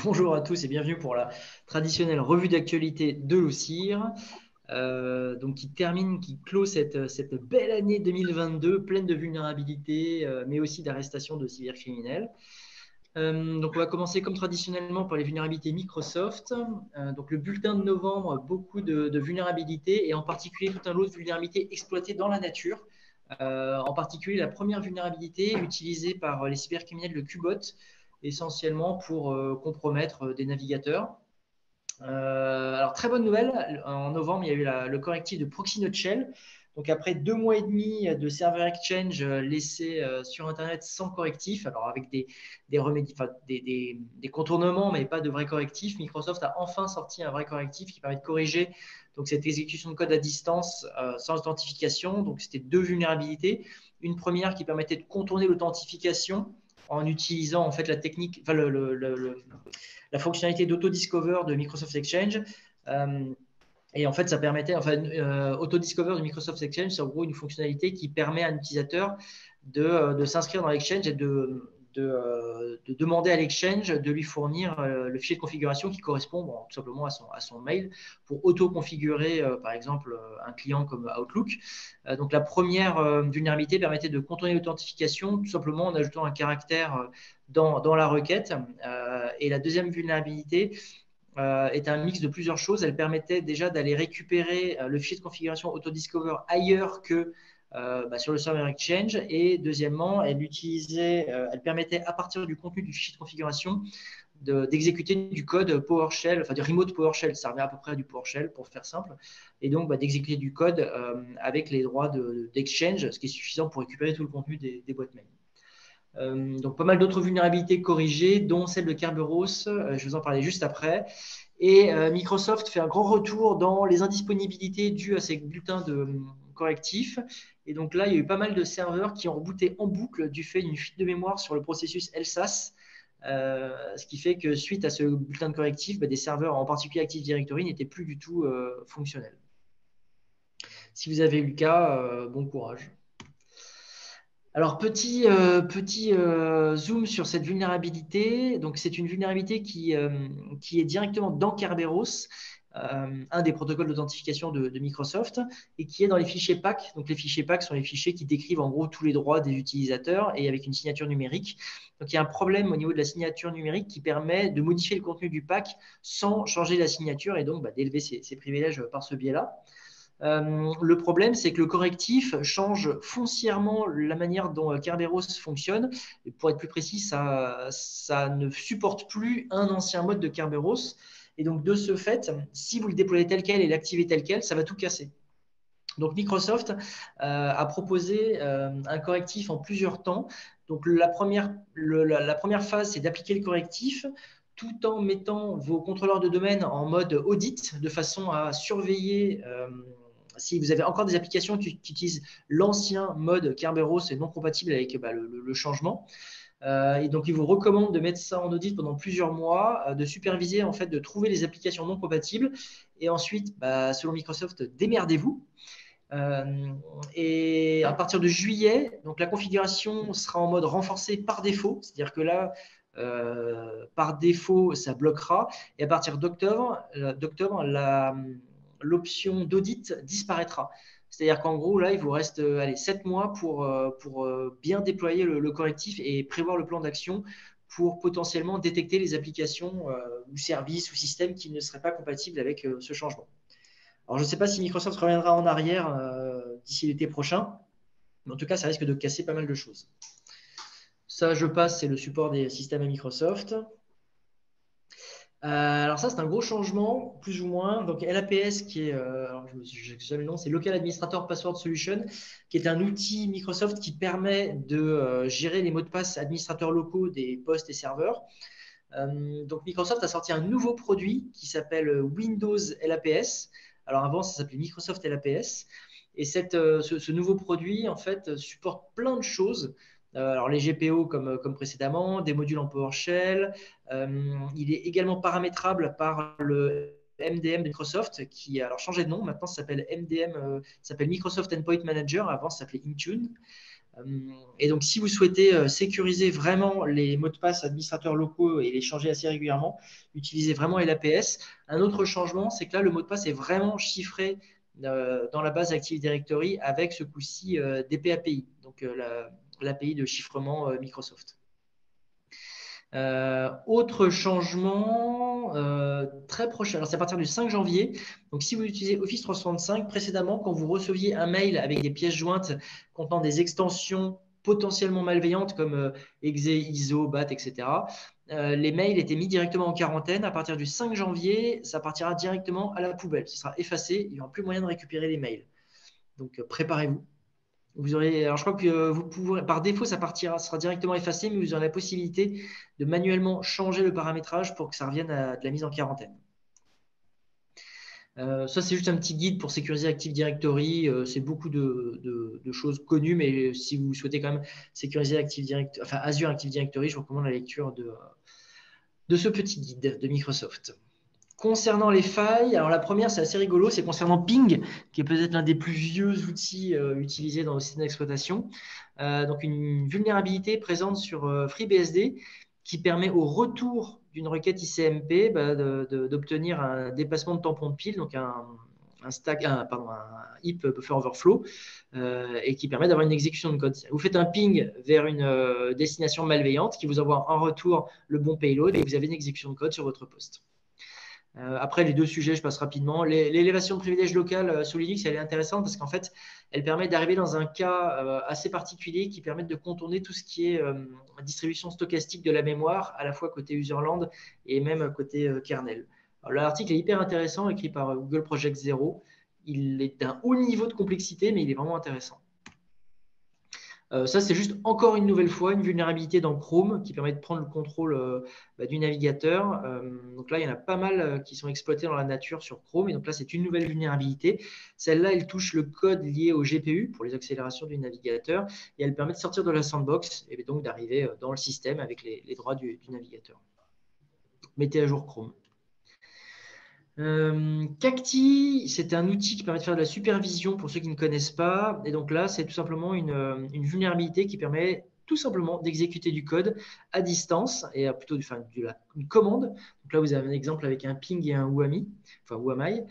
Bonjour à tous et bienvenue pour la traditionnelle revue d'actualité de l'OCIR, qui clôt cette belle année 2022 pleine de vulnérabilités, mais aussi d'arrestations de cybercriminels. On va commencer comme traditionnellement par les vulnérabilités Microsoft. Le bulletin de novembre, beaucoup de vulnérabilités et en particulier tout un lot de vulnérabilités exploitées dans la nature. En particulier la première vulnérabilité utilisée par les cybercriminels, le Qbot, essentiellement pour compromettre des navigateurs. Alors, très bonne nouvelle, en novembre, il y a eu le correctif de Proxynote Shell. Donc, après 2 mois et demi de serveur Exchange laissés sur Internet sans correctif, alors avec des remédies, enfin, des contournements, mais pas de vrais correctifs, Microsoft a enfin sorti un vrai correctif qui permet de corriger donc, cette exécution de code à distance sans authentification. Donc, c'était 2 vulnérabilités. Une première qui permettait de contourner l'authentification en utilisant en fait la technique, enfin, la fonctionnalité d'Autodiscover de Microsoft Exchange. Et en fait, ça permettait, Autodiscover de Microsoft Exchange, c'est en gros une fonctionnalité qui permet à un utilisateur de s'inscrire dans l'Exchange et de demander à l'Exchange de lui fournir le fichier de configuration qui correspond tout simplement à son mail pour auto-configurer, par exemple, un client comme Outlook. Donc, la première vulnérabilité permettait de contourner l'authentification tout simplement en ajoutant un caractère dans la requête. Et la deuxième vulnérabilité est un mix de plusieurs choses. Elle permettait déjà d'aller récupérer le fichier de configuration Autodiscover ailleurs que sur le serveur Exchange. Et deuxièmement, elle permettait à partir du contenu du fichier de configuration d'exécuter du code PowerShell, enfin du remote PowerShell, ça revient à peu près à du PowerShell pour faire simple, et donc d'exécuter du code avec les droits d'Exchange, ce qui est suffisant pour récupérer tout le contenu des boîtes mail. Donc pas mal d'autres vulnérabilités corrigées, dont celle de Kerberos, je vous en parlais juste après. Et Microsoft fait un grand retour dans les indisponibilités dues à ces bulletins de correctifs. Et donc là, il y a eu pas mal de serveurs qui ont rebooté en boucle du fait d'une fuite de mémoire sur le processus LSAS. Ce qui fait que suite à ce bulletin de correctif, des serveurs, en particulier Active Directory, n'étaient plus du tout fonctionnels. Si vous avez eu le cas, bon courage. Alors, petit zoom sur cette vulnérabilité. Donc, c'est une vulnérabilité qui est directement dans Kerberos, un des protocoles d'authentification de Microsoft, et qui est dans les fichiers PAC. Donc, les fichiers PAC sont les fichiers qui décrivent en gros tous les droits des utilisateurs et avec une signature numérique. Donc, il y a un problème au niveau de la signature numérique qui permet de modifier le contenu du PAC sans changer la signature et donc d'élever ses privilèges par ce biais-là. Le problème, c'est que le correctif change foncièrement la manière dont Kerberos fonctionne. Et pour être plus précis, ça ne supporte plus un ancien mode de Kerberos. Et donc, de ce fait, si vous le déployez tel quel et l'activez tel quel, ça va tout casser. Donc, Microsoft a proposé un correctif en plusieurs temps. Donc, la première phase, c'est d'appliquer le correctif tout en mettant vos contrôleurs de domaine en mode audit de façon à surveiller si vous avez encore des applications qui utilisent l'ancien mode Kerberos et non compatible avec le changement. Et donc, il vous recommande de mettre ça en audit pendant plusieurs mois, de superviser, en fait, de trouver les applications non compatibles. Et ensuite, selon Microsoft, démerdez-vous. Et à partir de juillet, donc la configuration sera en mode renforcé par défaut, c'est-à-dire que là, par défaut, ça bloquera. Et à partir d'octobre, l'option d'audit disparaîtra. C'est-à-dire qu'en gros, là, il vous reste 7 mois pour bien déployer le correctif et prévoir le plan d'action pour potentiellement détecter les applications ou services ou systèmes qui ne seraient pas compatibles avec ce changement. Alors, je ne sais pas si Microsoft reviendra en arrière d'ici l'été prochain, mais en tout cas, ça risque de casser pas mal de choses. Ça, je passe, c'est le support des systèmes à Microsoft. Alors ça, c'est un gros changement, plus ou moins. Donc LAPS, qui est, alors je le nom, c'est Local Administrator Password Solution, qui est un outil Microsoft qui permet de gérer les mots de passe administrateurs locaux des postes et serveurs. Donc Microsoft a sorti un nouveau produit qui s'appelle Windows LAPS. Alors avant, ça s'appelait Microsoft LAPS. Et ce nouveau produit, en fait, supporte plein de choses. Alors les GPO comme précédemment, des modules en PowerShell. Il est également paramétrable par le MDM de Microsoft qui a alors changé de nom. Maintenant, ça s'appelle MDM, ça s'appelle Microsoft Endpoint Manager. Avant, ça s'appelait Intune. Et donc, si vous souhaitez sécuriser vraiment les mots de passe administrateurs locaux et les changer assez régulièrement, utilisez vraiment LAPS. Un autre changement, c'est que là, le mot de passe est vraiment chiffré dans la base Active Directory avec ce coup-ci DPAPI, donc l'API de chiffrement Microsoft. Autre changement très proche, alors c'est à partir du 5 janvier. Donc, si vous utilisez Office 365, précédemment, quand vous receviez un mail avec des pièces jointes contenant des extensions potentiellement malveillantes comme exe, ISO, BAT, etc., les mails étaient mis directement en quarantaine. À partir du 5 janvier, ça partira directement à la poubelle. Ce sera effacé. Il n'y aura plus moyen de récupérer les mails. Donc, préparez-vous. Vous aurez, alors je crois que vous pourrez, par défaut, ça partira, sera directement effacé, mais vous aurez la possibilité de manuellement changer le paramétrage pour que ça revienne à de la mise en quarantaine. Ça, c'est juste un petit guide pour sécuriser Active Directory. C'est beaucoup de choses connues, mais si vous souhaitez quand même sécuriser Azure Active Directory, je vous recommande la lecture de ce petit guide de Microsoft. Concernant les failles, alors la première, c'est assez rigolo, c'est concernant Ping, qui est peut-être l'un des plus vieux outils utilisés dans le système d'exploitation. Donc, une vulnérabilité présente sur FreeBSD qui permet au retour d'une requête ICMP d'obtenir un dépassement de tampon de pile, donc un heap buffer overflow, et qui permet d'avoir une exécution de code. Vous faites un ping vers une destination malveillante qui vous envoie en retour le bon payload et vous avez une exécution de code sur votre poste. Après, les deux sujets, je passe rapidement. L'élévation de privilèges local sous Linux, elle est intéressante parce qu'en fait, elle permet d'arriver dans un cas assez particulier qui permet de contourner tout ce qui est distribution stochastique de la mémoire, à la fois côté userland et même côté kernel. L'article est hyper intéressant, écrit par Google Project Zero. Il est d'un haut niveau de complexité, mais il est vraiment intéressant. Ça, c'est juste encore une nouvelle fois une vulnérabilité dans Chrome qui permet de prendre le contrôle du navigateur. Donc là, il y en a pas mal qui sont exploités dans la nature sur Chrome. Et donc là, c'est une nouvelle vulnérabilité. Celle-là, elle touche le code lié au GPU pour les accélérations du navigateur. Et elle permet de sortir de la sandbox et donc d'arriver dans le système avec les droits du navigateur. Mettez à jour Chrome. Cacti, c'est un outil qui permet de faire de la supervision pour ceux qui ne connaissent pas. Et donc là, c'est tout simplement une vulnérabilité qui permet tout simplement d'exécuter du code à distance et plutôt une commande. Donc là, vous avez un exemple avec un ping et un wami, enfin wami,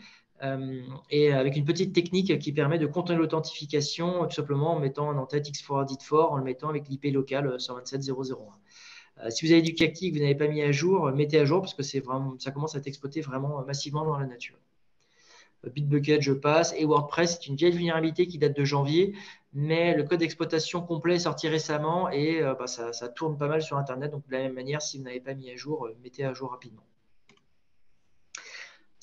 et avec une petite technique qui permet de contourner l'authentification tout simplement en mettant en tête x4edit4 en le mettant avec l'IP local 127.0.0.1. Si vous avez du Cacti que vous n'avez pas mis à jour, mettez à jour parce que ça commence à être exploité vraiment massivement dans la nature. Bitbucket, je passe. Et WordPress, c'est une vieille vulnérabilité qui date de janvier, mais le code d'exploitation complet est sorti récemment et ça tourne pas mal sur Internet. Donc, de la même manière, si vous n'avez pas mis à jour, mettez à jour rapidement.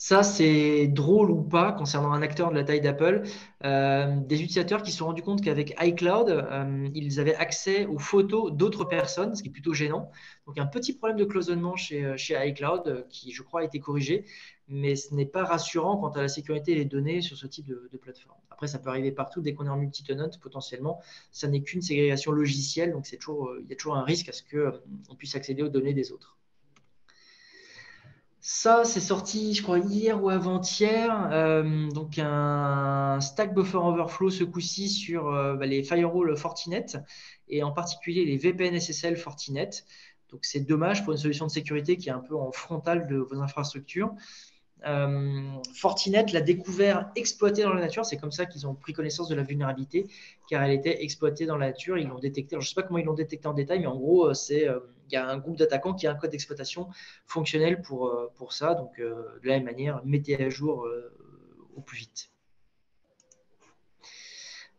Ça, c'est drôle ou pas concernant un acteur de la taille d'Apple. Des utilisateurs qui se sont rendus compte qu'avec iCloud, ils avaient accès aux photos d'autres personnes, ce qui est plutôt gênant. Donc, un petit problème de cloisonnement chez iCloud qui, je crois, a été corrigé, mais ce n'est pas rassurant quant à la sécurité des données sur ce type de plateforme. Après, ça peut arriver partout dès qu'on est en multi-tenant, potentiellement. Ça n'est qu'une ségrégation logicielle, donc il y a toujours un risque à ce qu'on puisse accéder aux données des autres. Ça, c'est sorti, je crois, hier ou avant-hier. Donc, un Stack Buffer Overflow, ce coup-ci, sur les firewalls Fortinet et en particulier les VPN SSL Fortinet. Donc, c'est dommage pour une solution de sécurité qui est un peu en frontal de vos infrastructures. Fortinet l'a découvert exploité dans la nature. C'est comme ça qu'ils ont pris connaissance de la vulnérabilité, car elle était exploitée dans la nature. Ils l'ont détecté. Alors, je ne sais pas comment ils l'ont détecté en détail, mais en gros, il y a un groupe d'attaquants qui a un code d'exploitation fonctionnel pour ça. Donc, de la même manière, mettez à jour au plus vite.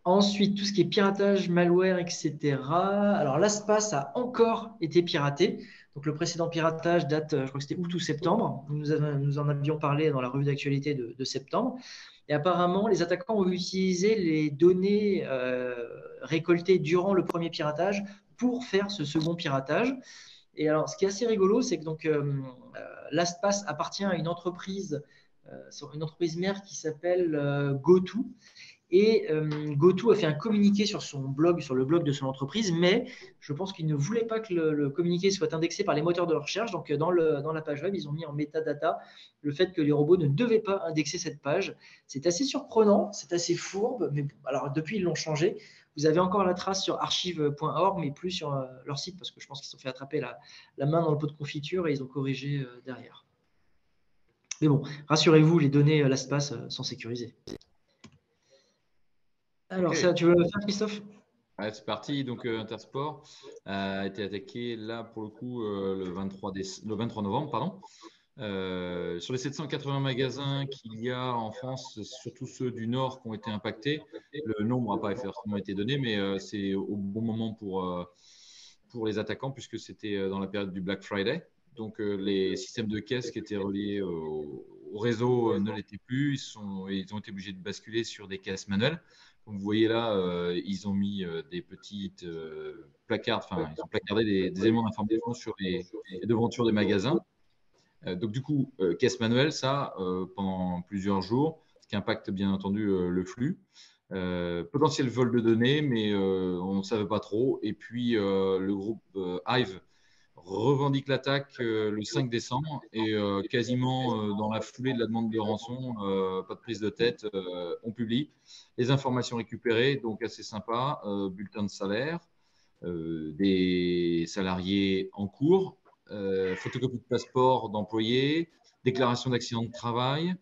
Ensuite, tout ce qui est piratage, malware, etc. Alors, LastPass a encore été piraté. Donc, le précédent piratage date, je crois que c'était août ou septembre. Nous en avions parlé dans la revue d'actualité de septembre. Et apparemment, les attaquants ont utilisé les données récoltées durant le premier piratage pour faire ce second piratage. Et alors, ce qui est assez rigolo, c'est que donc, LastPass appartient à une entreprise mère qui s'appelle GoTo. Et GoTo a fait un communiqué sur son blog, sur le blog de son entreprise, mais je pense qu'ils ne voulaient pas que le communiqué soit indexé par les moteurs de recherche. Donc, dans la page web, ils ont mis en metadata le fait que les robots ne devaient pas indexer cette page. C'est assez surprenant, c'est assez fourbe, mais alors depuis, ils l'ont changé. Vous avez encore la trace sur archive.org, mais plus sur leur site, parce que je pense qu'ils se sont fait attraper la main dans le pot de confiture et ils ont corrigé derrière. Mais bon, rassurez-vous, les données LastPass sont sécurisées. Alors, Ok. ça, tu veux le faire, Christophe? Ouais, c'est parti. Donc, Intersport a été attaqué là, pour le coup, le 23 novembre. Pardon. Sur les 780 magasins qu'il y a en France, surtout ceux du Nord qui ont été impactés, le nombre n'a pas forcément été donné, mais c'est au bon moment pour les attaquants, puisque c'était dans la période du Black Friday. Donc, les systèmes de caisse qui étaient reliés au réseau ne l'étaient plus. Ils ont été obligés de basculer sur des caisses manuelles. Comme vous voyez là, ils ont mis des petites placards, enfin, ils ont placardé des éléments d'information sur les devantures des magasins. Donc, du coup, caisse manuelle, ça, pendant plusieurs jours, ce qui impacte bien entendu le flux. Potentiel vol de données, mais on ne savait pas trop. Et puis, le groupe Hive revendique l'attaque le 5 décembre et quasiment dans la foulée de la demande de rançon, pas de prise de tête, on publie les informations récupérées, donc assez sympa, bulletin de salaire, des salariés en cours, photocopie de passeport d'employés, déclaration d'accident de travail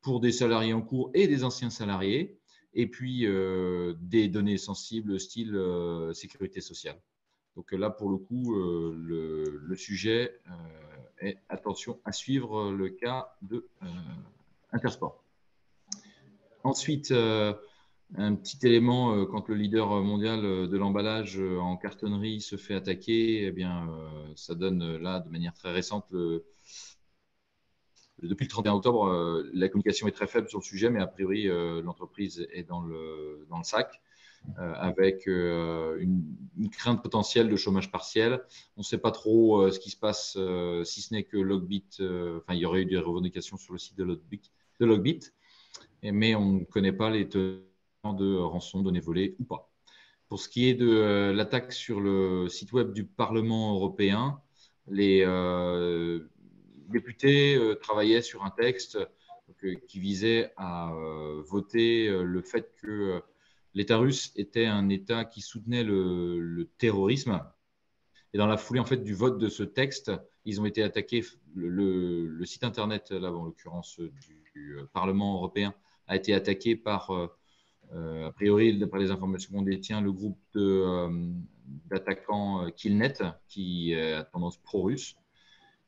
pour des salariés en cours et des anciens salariés, et puis des données sensibles style sécurité sociale. Donc là, pour le coup, le sujet est attention à suivre le cas de Intersport. Ensuite, un petit élément, quand le leader mondial de l'emballage en cartonnerie se fait attaquer, eh bien, ça donne là, de manière très récente, depuis le 31 octobre, la communication est très faible sur le sujet, mais a priori, l'entreprise est dans le sac. Avec une crainte potentielle de chômage partiel. On ne sait pas trop ce qui se passe, si ce n'est que Logbit, il y aurait eu des revendications sur le site de Logbit, mais on ne connaît pas les tenants de rançon, données volées ou pas. Pour ce qui est de l'attaque sur le site web du Parlement européen, les députés travaillaient sur un texte qui visait à voter le fait que l'État russe était un État qui soutenait le terrorisme. Et dans la foulée en fait, du vote de ce texte, ils ont été attaqués. Le site internet, là, en l'occurrence du Parlement européen, a été attaqué par, a priori, d'après les informations qu'on détient, le groupe d'attaquants Killnet, qui a tendance pro-russe.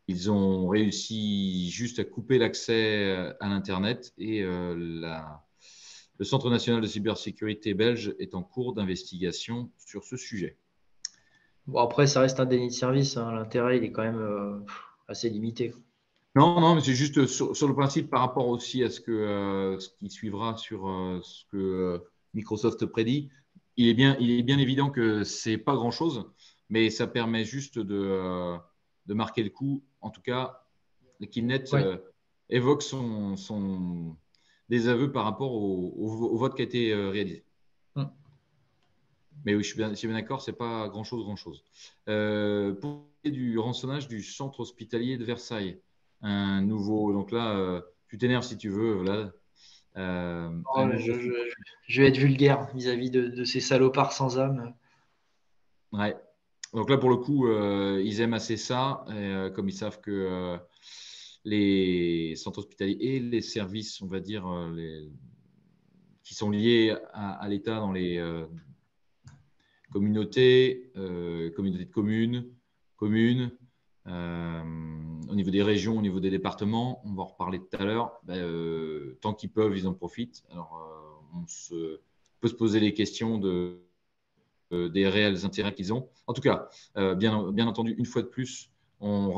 Ils ont réussi juste à couper l'accès à l'Internet et le Centre national de cybersécurité belge est en cours d'investigation sur ce sujet. Bon, après, ça reste un déni de service, hein. L'intérêt, il est quand même assez limité. Non, non, mais c'est juste sur le principe par rapport aussi à ce qui suivra sur ce que Microsoft prédit. Il est bien évident que c'est pas grand-chose, mais ça permet juste de marquer le coup. En tout cas, Killnet Ouais. évoque son désaveu par rapport au vote qui a été réalisé. Mais oui, je suis bien d'accord, c'est pas grand-chose. Pour ce qui est du rançonnage du centre hospitalier de Versailles, un nouveau. Donc là, tu t'énerves si tu veux, Vlad. Oh, je vais être vulgaire vis-à-vis de ces salopards sans âme. Ouais. Donc là, pour le coup, ils aiment assez ça, comme ils savent que les centres hospitaliers et les services, on va dire, qui sont liés à l'État dans les communautés de communes, au niveau des régions, au niveau des départements, on va en reparler tout à l'heure, tant qu'ils peuvent, ils en profitent. Alors, on peut se poser les questions des réels intérêts qu'ils ont. En tout cas, bien entendu, une fois de plus, on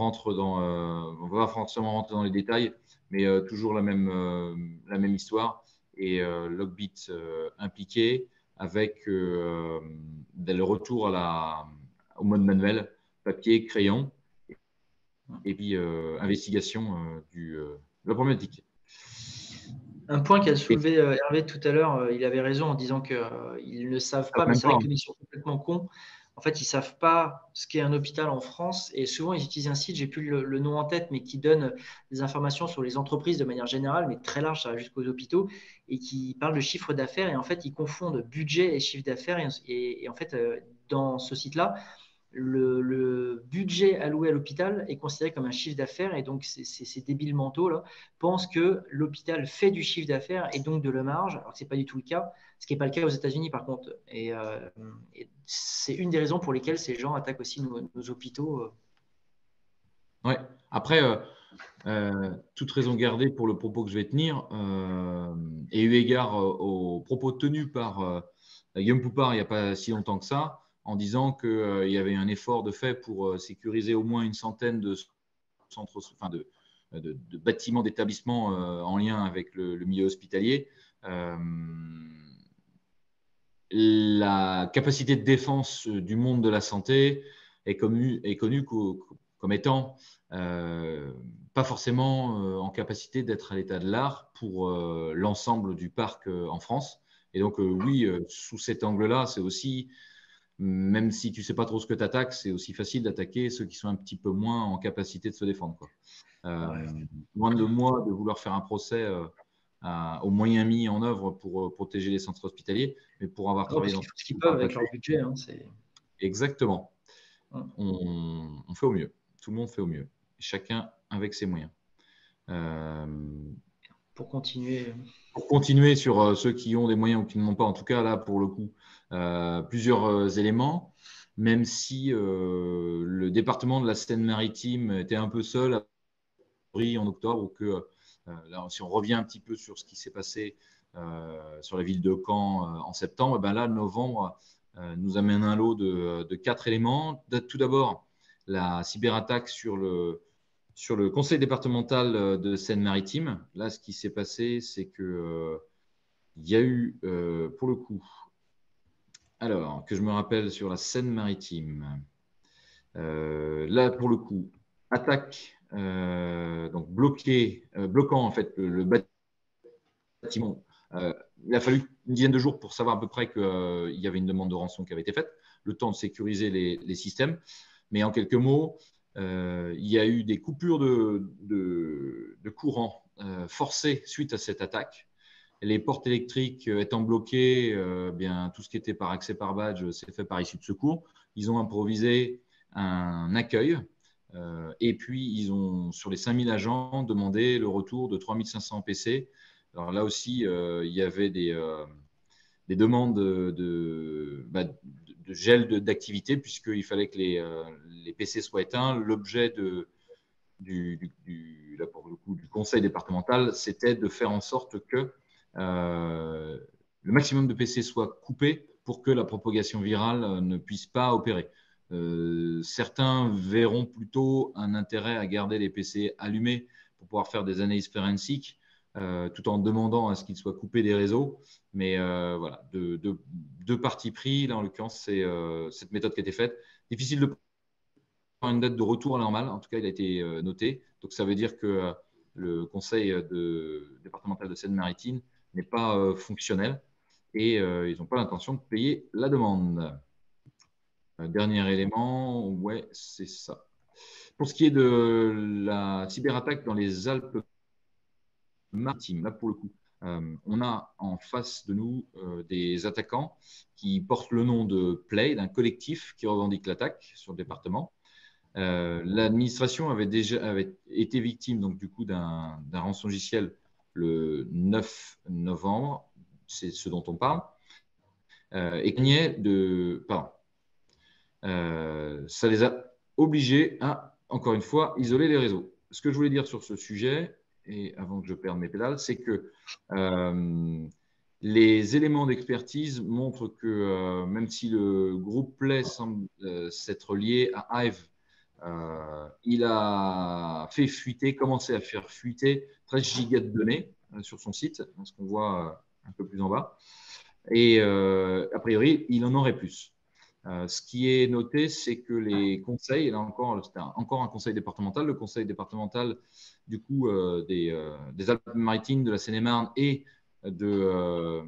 va forcément rentrer dans les détails, mais toujours la même histoire. Et Logbit impliqué avec le retour au mode manuel, papier, crayon, et puis investigation de la problématique. Un point qu'a Et soulevé Hervé tout à l'heure, il avait raison en disant qu'ils ne savent pas, mais même c'est pas, vrai que hein. comme ils sont complètement cons, en fait, ils ne savent pas ce qu'est un hôpital en France. Et souvent, ils utilisent un site, j'ai plus le nom en tête, mais qui donne des informations sur les entreprises de manière générale, mais très large, ça va jusqu'aux hôpitaux, et qui parle de chiffre d'affaires. Et en fait, ils confondent budget et chiffre d'affaires. Et en fait, dans ce site-là, le budget alloué à l'hôpital est considéré comme un chiffre d'affaires et donc ces débiles mentaux là pensent que l'hôpital fait du chiffre d'affaires et donc de la marge, alors que c'est pas du tout le cas, ce qui n'est pas le cas aux États-Unis par contre. Et c'est une des raisons pour lesquelles ces gens attaquent aussi nos hôpitaux. Ouais. Après, toute raison gardée pour le propos que je vais tenir, et eu égard aux propos tenus par Guillaume Poupard il n'y a pas si longtemps que ça, en disant qu'il y avait un effort de fait pour sécuriser au moins une centaine de centres, enfin de bâtiments, d'établissements en lien avec le milieu hospitalier. La capacité de défense du monde de la santé est connue comme étant pas forcément en capacité d'être à l'état de l'art pour l'ensemble du parc en France. Et donc, oui, sous cet angle-là, c'est aussi, même si tu ne sais pas trop ce que tu attaques, c'est aussi facile d'attaquer ceux qui sont un petit peu moins en capacité de se défendre, quoi. Loin de moi de vouloir faire un procès aux moyens mis en œuvre pour protéger les centres hospitaliers, mais pour avoir Alors, travaillé parce dans qu'ils ce font ce qu'ils par peuvent le avec passé. leur budget. Hein, Exactement. On fait au mieux. Tout le monde fait au mieux. Chacun avec ses moyens. Pour continuer. Pour continuer sur ceux qui ont des moyens ou qui n'en ont pas, en tout cas là pour le coup, plusieurs éléments, même si le département de la Seine-Maritime était un peu seul en octobre, ou que là, si on revient un petit peu sur ce qui s'est passé sur la ville de Caen en septembre, et ben là, novembre nous amène un lot de 4 éléments. Tout d'abord, la cyberattaque sur le conseil départemental de Seine-Maritime. Là, ce qui s'est passé, c'est que il y a eu, pour le coup, alors que je me rappelle sur la Seine-Maritime, là, pour le coup, attaque, donc bloquant en fait le bâtiment. Il a fallu une dizaine de jours pour savoir à peu près qu'il y avait une demande de rançon qui avait été faite, le temps de sécuriser les systèmes. Mais en quelques mots, il y a eu des coupures de courant forcées suite à cette attaque. Les portes électriques étant bloquées, bien, tout ce qui était par accès par badge s'est fait par issue de secours. Ils ont improvisé un accueil et puis ils ont, sur les 5000 agents, demandé le retour de 3500 PC. Alors là aussi, il y avait des demandes de gel d'activité puisqu'il fallait que les PC soient éteints. L'objet là, pour le coup, du conseil départemental, c'était de faire en sorte que le maximum de PC soit coupé pour que la propagation virale ne puisse pas opérer. Certains verront plutôt un intérêt à garder les PC allumés pour pouvoir faire des analyses forensiques, tout en demandant à ce qu'ils soient coupés des réseaux. Mais voilà, deux partis pris. Là, en l'occurrence, c'est cette méthode qui a été faite. Difficile de une date de retour à la normale. En tout cas, il a été noté. Donc, ça veut dire que le conseil départemental de Seine-Maritime n'est pas fonctionnel et ils n'ont pas l'intention de payer la demande. Dernier élément, ouais, c'est ça. Pour ce qui est de la cyberattaque dans les Alpes-Maritimes, là, pour le coup, on a en face de nous des attaquants qui portent le nom de Play, d'un collectif qui revendique l'attaque sur le département. L'administration avait été victime donc du coup d'un rançongiciel le 9 novembre, c'est ce dont on parle, et ça les a obligés à, encore une fois, isoler les réseaux. Ce que je voulais dire sur ce sujet, et avant que je perde mes pédales, c'est que les éléments d'expertise montrent que même si le groupe Play semble s'être lié à Hive, il a commencé à faire fuiter 13 gigas de données sur son site, ce qu'on voit un peu plus en bas. Et a priori, il en aurait plus. Ce qui est noté, c'est que les conseils, et là encore, c'était encore un conseil départemental, le conseil départemental du coup des Alpes-Maritimes, de la Seine-et-Marne et de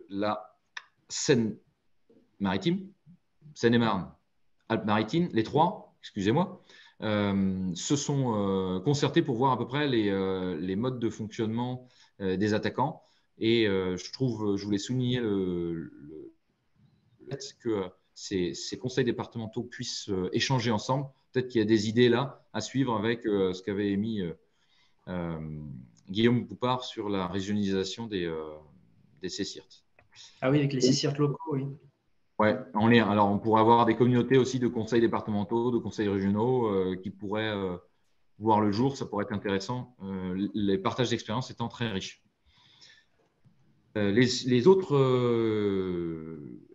la Seine-Maritime, Seine-et-Marne, Alpes-Maritimes, les trois, excusez-moi, se sont concertés pour voir à peu près les modes de fonctionnement des attaquants. Et je voulais souligner le fait que ces conseils départementaux puissent échanger ensemble. Peut-être qu'il y a des idées là à suivre avec ce qu'avait émis Guillaume Poupard sur la régionalisation des CCIRT. Ah oui, avec les CCIRT locaux, oui. Ouais, en lien. Alors, on pourrait avoir des communautés aussi de conseils départementaux, de conseils régionaux qui pourraient voir le jour. Ça pourrait être intéressant. Les partages d'expériences étant très riches. Les autres,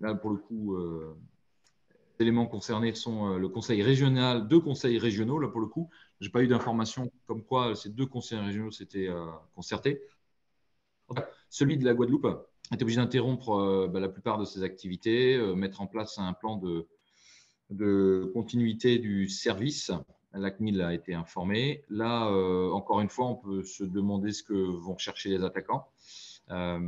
là pour le coup, éléments concernés sont le conseil régional, deux conseils régionaux. Là pour le coup, je n'ai pas eu d'informations comme quoi ces deux conseils régionaux s'étaient concertés. Celui de la Guadeloupe a été obligé d'interrompre la plupart de ses activités, mettre en place un plan de continuité du service. La CNIL a été informée. Là, encore une fois, on peut se demander ce que vont chercher les attaquants. Par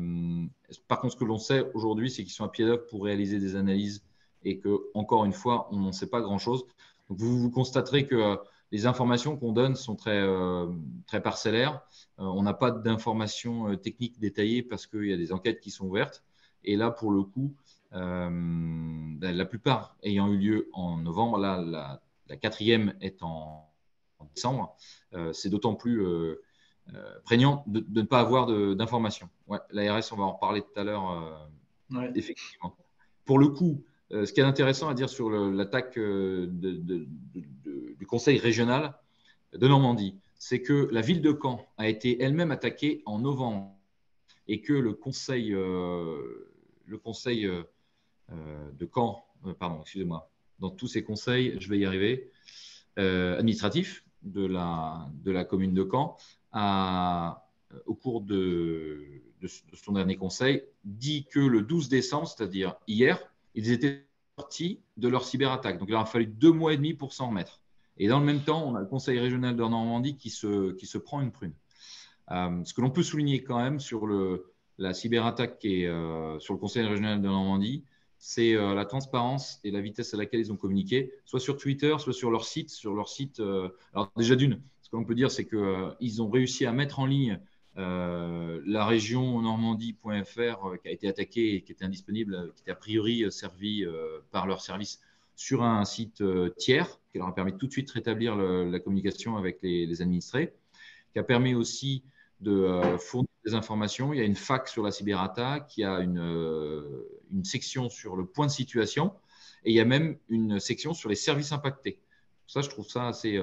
contre, ce que l'on sait aujourd'hui, c'est qu'ils sont à pied d'œuvre pour réaliser des analyses et que, encore une fois, on n'en sait pas grand-chose. Donc, vous constaterez que les informations qu'on donne sont très parcellaires. On n'a pas d'informations techniques détaillées parce qu'il y a des enquêtes qui sont ouvertes. Et là, pour le coup, la plupart ayant eu lieu en novembre, là, la quatrième est en décembre. C'est d'autant plus prégnant de ne pas avoir d'informations. Ouais, l'ARS, on va en reparler tout à l'heure, Ouais. effectivement. Pour le coup, ce qui est intéressant à dire sur l'attaque du conseil régional de Normandie, c'est que la ville de Caen a été elle-même attaquée en novembre et que le conseil de Caen, pardon, excusez-moi, dans tous ces conseils, je vais y arriver, administratifs de la commune de Caen, au cours de son dernier conseil, dit que le 12 décembre, c'est-à-dire hier, ils étaient sortis de leur cyberattaque. Donc, il leur a fallu 2 mois et demi pour s'en remettre. Et dans le même temps, on a le conseil régional de Normandie qui se prend une prune. Ce que l'on peut souligner quand même sur la cyberattaque qui est sur le conseil régional de Normandie, c'est la transparence et la vitesse à laquelle ils ont communiqué, soit sur Twitter, soit sur leur site. Alors déjà d'une, ce que l'on peut dire, c'est qu'ils ont réussi à mettre en ligne la région normandie.fr qui a été attaquée et qui était indisponible, qui était a priori servie par leur service sur un site tiers, qui leur a permis de tout de suite rétablir la communication avec les administrés, qui a permis aussi de fournir des informations. Il y a une fac sur la cyberattaque, il y a une section sur le point de situation et il y a même une section sur les services impactés. Ça, je trouve ça assez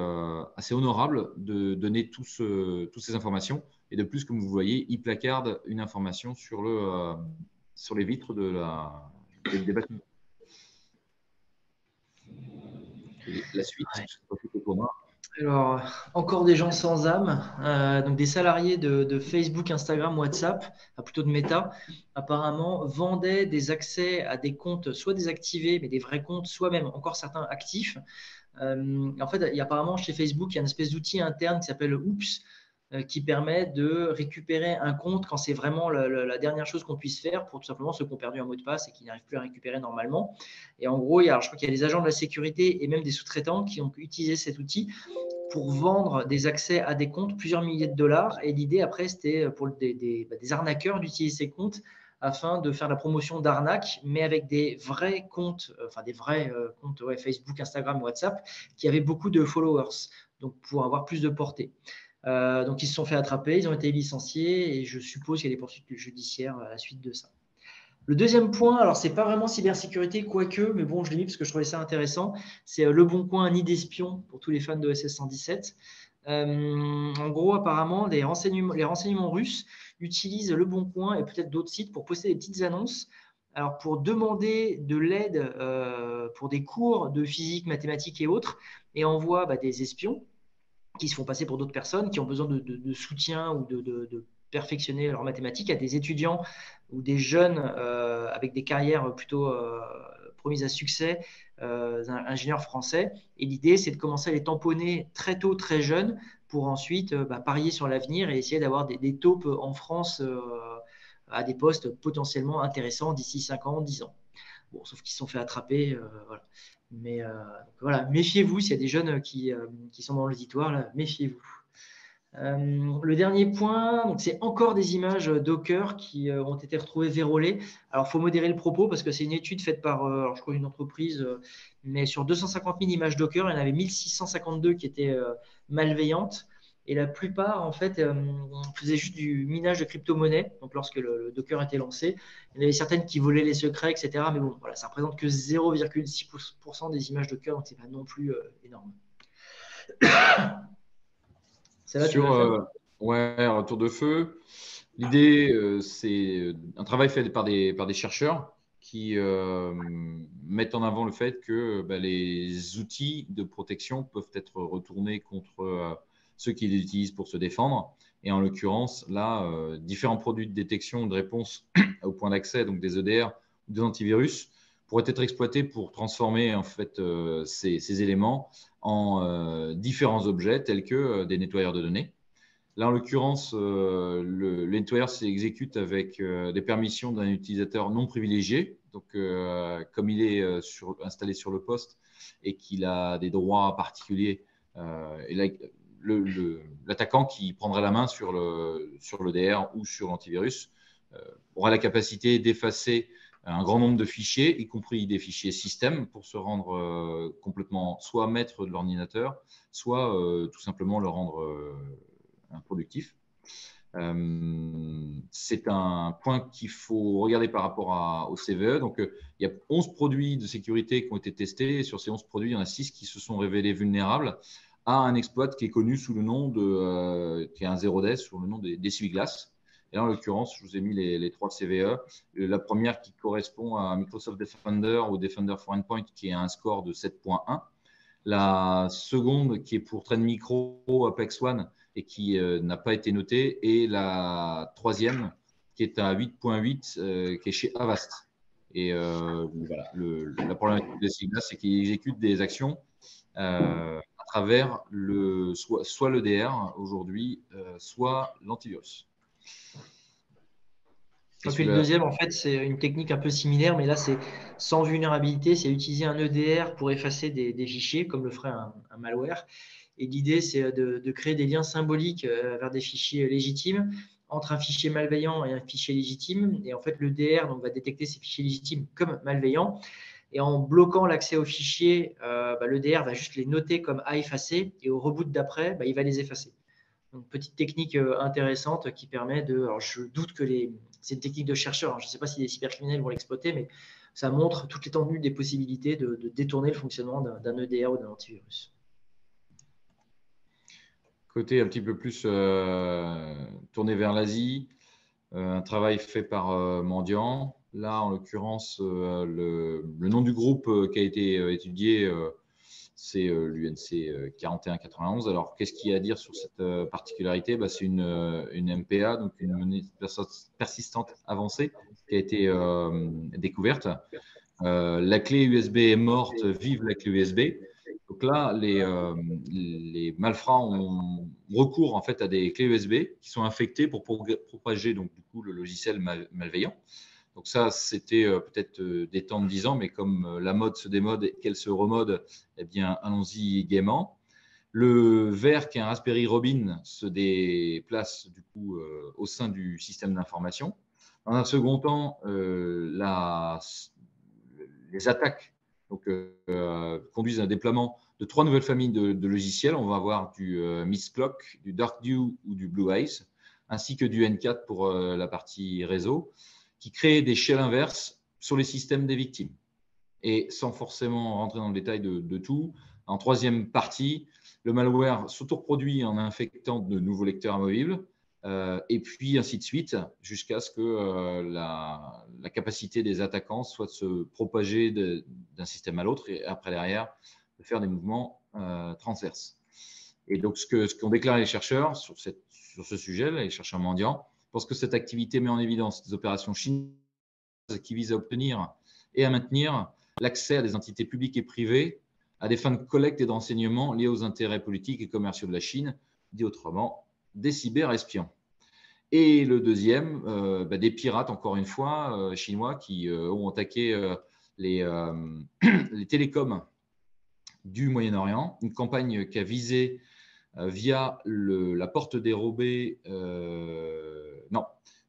honorable de donner toutes ces informations. Et de plus, comme vous voyez, ils placardent une information sur les vitres des bâtiments. Et la suite, Ouais. je profite pour moi. Alors, encore des gens sans âme, donc des salariés de Facebook, Instagram, WhatsApp, plutôt de Meta, apparemment vendaient des accès à des comptes soit désactivés, mais des vrais comptes, soit même encore certains actifs. En fait, apparemment chez Facebook, il y a une espèce d'outil interne qui s'appelle Oops, qui permet de récupérer un compte quand c'est vraiment la dernière chose qu'on puisse faire pour tout simplement ceux qui ont perdu un mot de passe et qui n'arrivent plus à récupérer normalement. Et en gros, je crois qu'il y a des agents de la sécurité et même des sous-traitants qui ont utilisé cet outil pour vendre des accès à des comptes plusieurs milliers de dollars. Et l'idée, après, c'était pour des arnaqueurs d'utiliser ces comptes afin de faire la promotion d'arnaques, mais avec des vrais comptes, comptes Facebook, Instagram, WhatsApp, qui avaient beaucoup de followers, donc pour avoir plus de portée. Donc, ils se sont fait attraper, ils ont été licenciés et je suppose qu'il y a des poursuites judiciaires à la suite de ça. Le deuxième point, alors c'est pas vraiment cybersécurité, quoique, mais bon, je l'ai mis parce que je trouvais ça intéressant, c'est Le Bon Coin, un nid d'espion pour tous les fans de SS 117. En gros, apparemment, les renseignements russes utilisent Le Bon Coin et peut-être d'autres sites pour poster des petites annonces. Alors, pour demander de l'aide pour des cours de physique, mathématiques et autres, et envoient des espions qui se font passer pour d'autres personnes qui ont besoin de soutien ou de perfectionner leurs mathématiques à des étudiants ou des jeunes avec des carrières plutôt promises à succès ingénieurs français. Et l'idée, c'est de commencer à les tamponner très tôt, très jeunes, pour ensuite parier sur l'avenir et essayer d'avoir des taupes en France à des postes potentiellement intéressants d'ici 5 ans, 10 ans. Bon, sauf qu'ils se sont fait attraper. Voilà. Mais voilà, méfiez-vous s'il y a des jeunes qui sont dans l'auditoire, méfiez-vous. Le dernier point, c'est encore des images Docker qui ont été retrouvées vérolées. Alors, il faut modérer le propos parce que c'est une étude faite par, alors, je crois, une entreprise, mais sur 250 000 images Docker, il y en avait 1652 qui étaient malveillantes. Et la plupart, en fait, faisaient juste du minage de crypto-monnaie. Donc, lorsque le Docker était lancé, il y en avait certaines qui volaient les secrets, etc. Mais bon, voilà, ça représente que 0,6% des images Docker, donc c'est pas non plus énorme. Ça va, ouais, retour de feu. L'idée, c'est un travail fait par des chercheurs qui mettent en avant le fait que les outils de protection peuvent être retournés contre ceux qui les utilisent pour se défendre. Et en l'occurrence, là, différents produits de détection ou de réponse au point d'accès, donc des EDR ou des antivirus, pourraient être exploités pour transformer en fait ces éléments en différents objets tels que des nettoyeurs de données. Là, en l'occurrence, le nettoyeur s'exécute avec des permissions d'un utilisateur non privilégié. Donc, comme il est installé sur le poste et qu'il a des droits particuliers, l'attaquant qui prendrait la main sur l'EDR ou sur l'antivirus aura la capacité d'effacer un grand nombre de fichiers, y compris des fichiers système, pour se rendre complètement soit maître de l'ordinateur, soit tout simplement le rendre improductif. C'est un point qu'il faut regarder par rapport au CVE. Donc, il y a 11 produits de sécurité qui ont été testés. Et sur ces 11 produits, il y en a 6 qui se sont révélés vulnérables à un exploit qui est connu sous le nom qui est un 0-day, sous le nom des Civiglass. Et là, en l'occurrence, je vous ai mis les 3 CVE. La première qui correspond à Microsoft Defender ou Defender for Endpoint, qui a un score de 7.1. La seconde, qui est pour Trend Micro, Apex One, et qui n'a pas été notée. Et la troisième, qui est à 8.8, qui est chez Avast. Et voilà, la problématique de Civiglass, c'est qu'il exécute des actions à travers soit l'EDR aujourd'hui, soit l'antivirus. Et puis le deuxième, en fait, c'est une technique un peu similaire, mais là, c'est sans vulnérabilité, c'est utiliser un EDR pour effacer des fichiers, comme le ferait un malware. Et l'idée, c'est de créer des liens symboliques vers des fichiers légitimes entre un fichier malveillant et un fichier légitime. Et en fait, l'EDR va détecter ces fichiers légitimes comme malveillants. Et en bloquant l'accès aux fichiers, l'EDR va juste les noter comme à effacer. Et au reboot d'après, il va les effacer. Donc, petite technique intéressante qui permet de… Alors, je doute que c'est une technique de chercheur. Je ne sais pas si les cybercriminels vont l'exploiter, mais ça montre toute l'étendue des possibilités de détourner le fonctionnement d'un EDR ou d'un antivirus. Côté un petit peu plus tourné vers l'Asie, un travail fait par Mandiant. Là, en l'occurrence, le nom du groupe qui a été étudié, c'est l'UNC 4191. Alors, qu'est-ce qu'il y a à dire sur cette particularité? C'est une MPA, donc une monnaie persistante avancée, qui a été découverte. La clé USB est morte, vive la clé USB. Donc là, les malfrats ont recours en fait à des clés USB qui sont infectées pour propager donc du coup le logiciel malveillant. Donc ça, c'était peut-être des temps de 10 ans, mais comme la mode se démode et qu'elle se remode, eh bien, allons-y gaiement. Le vert, qui est un Raspberry Robin, se déplace du coup au sein du système d'information. Dans un second temps, les attaques conduisent à un déploiement de 3 nouvelles familles de logiciels. On va avoir du Mistcloak, du Darkdew ou du Blue Eyes, ainsi que du N4 pour la partie réseau, qui crée des shells inverses sur les systèmes des victimes. Et sans forcément rentrer dans le détail de tout, en troisième partie, le malware s'autoproduit en infectant de nouveaux lecteurs amovibles, et puis ainsi de suite, jusqu'à ce que la capacité des attaquants soit de se propager d'un système à l'autre, et après derrière, de faire des mouvements transverses. Et donc, ce qu'ont déclaré les chercheurs sur ce sujet, les chercheurs mendiants, parce que cette activité met en évidence des opérations chinoises qui visent à obtenir et à maintenir l'accès à des entités publiques et privées à des fins de collecte et de renseignements liés aux intérêts politiques et commerciaux de la Chine, dit autrement des cyberespions. Et le deuxième, des pirates, encore une fois, chinois, qui ont attaqué les télécoms du Moyen-Orient, une campagne qui a visé via la porte dérobée, non,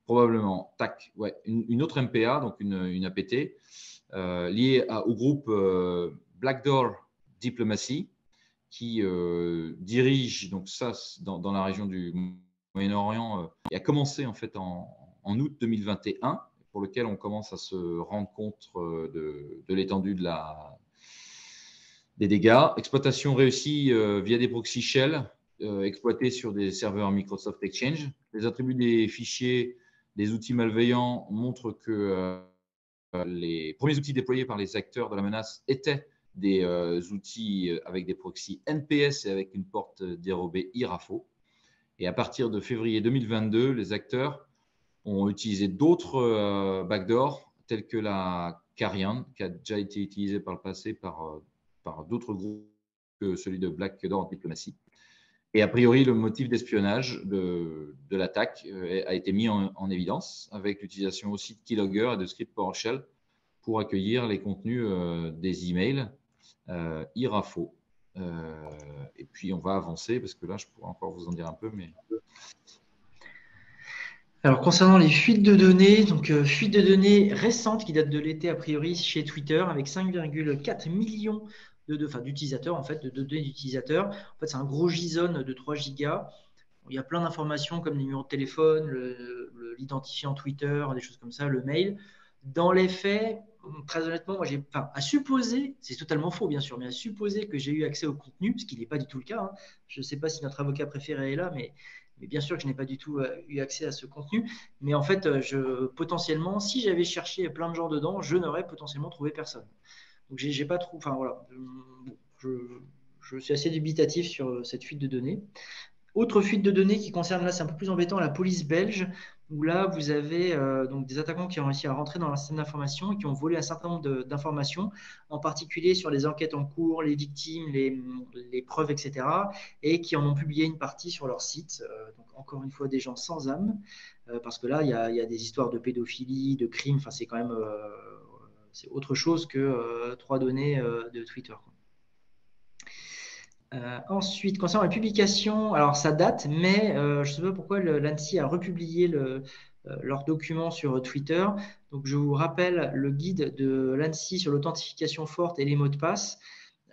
probablement, une autre MPA, donc une APT, liée au groupe Black Door Diplomacy, qui dirige donc ça dans la région du Moyen-Orient et a commencé en fait en août 2021, pour lequel on commence à se rendre compte de l'étendue des dégâts. Exploitation réussie via des proxy shell exploités sur des serveurs Microsoft Exchange. Les attributs des fichiers des outils malveillants montrent que les premiers outils déployés par les acteurs de la menace étaient des outils avec des proxys NPS et avec une porte dérobée IRAFO. Et à partir de février 2022, les acteurs ont utilisé d'autres backdoors tels que la Carian, qui a déjà été utilisée par le passé par d'autres groupes que celui de Black Door Diplomacy. Et a priori, le motif d'espionnage de l'attaque a été mis en évidence avec l'utilisation aussi de keylogger et de scripts PowerShell pour accueillir les contenus des emails IRAFO. Et puis, on va avancer parce que là, je pourrais encore vous en dire un peu. Alors, concernant les fuites de données, donc fuites de données récentes qui datent de l'été a priori chez Twitter avec 5,4 millions d'utilisateurs, en fait, de données d'utilisateurs. En fait, c'est un gros JSON de 3 gigas. Il y a plein d'informations comme le numéro de téléphone, l'identifiant Twitter, des choses comme ça, le mail. Dans les faits, très honnêtement, moi, à supposer, c'est totalement faux bien sûr, mais à supposer que j'ai eu accès au contenu, ce qui n'est pas du tout le cas. Hein. Je ne sais pas si notre avocat préféré est là, mais bien sûr que je n'ai pas du tout eu accès à ce contenu. Mais en fait, potentiellement, si j'avais cherché plein de gens dedans, je n'aurais potentiellement trouvé personne. Donc, j'ai pas trop. Enfin, voilà. Je suis assez dubitatif sur cette fuite de données. Autre fuite de données qui concerne, là c'est un peu plus embêtant, la police belge, où là vous avez donc des attaquants qui ont réussi à rentrer dans la système d'information et qui ont volé un certain nombre d'informations, en particulier sur les enquêtes en cours, les victimes, les preuves, etc. et qui en ont publié une partie sur leur site. Donc encore une fois des gens sans âme, parce que là il y a des histoires de pédophilie, de crimes, enfin c'est quand même c'est autre chose que 3 données de Twitter. Ensuite, concernant la publication, alors ça date, mais je ne sais pas pourquoi l'ANSSI a republié leurs documents sur Twitter. Donc, je vous rappelle le guide de l'ANSSI sur l'authentification forte et les mots de passe.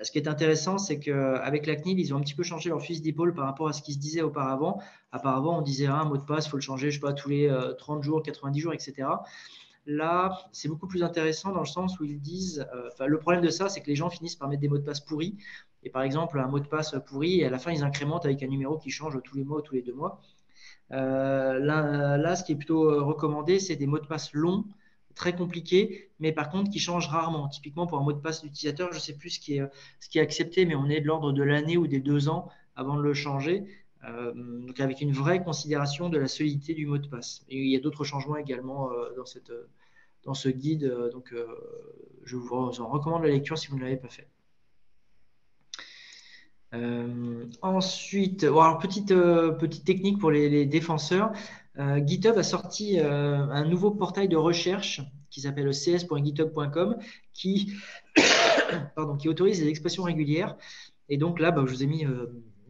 Ce qui est intéressant, c'est qu'avec la CNIL, ils ont un petit peu changé leur fusil d'épaule par rapport à ce qui se disait auparavant. Auparavant, on disait un mot de passe, il faut le changer, je sais pas, tous les 30 jours, 90 jours, etc. Là, c'est beaucoup plus intéressant dans le sens où ils disent, le problème de ça, c'est que les gens finissent par mettre des mots de passe pourris. Et par exemple, un mot de passe pourri, et à la fin, ils incrémentent avec un numéro qui change tous les mois ou tous les 2 mois. Là, ce qui est plutôt recommandé, c'est des mots de passe longs, très compliqués, mais par contre qui changent rarement. Typiquement, pour un mot de passe d'utilisateur, je ne sais plus ce qui est accepté, mais on est de l'ordre de l'année ou des 2 ans avant de le changer. Donc avec une vraie considération de la solidité du mot de passe. Et il y a d'autres changements également dans ce guide, donc je vous en recommande la lecture si vous ne l'avez pas fait. Ensuite, alors petite technique pour les défenseurs. GitHub a sorti un nouveau portail de recherche qui s'appelle cs.github.com qui autorise les expressions régulières. Et donc là, je vous ai mis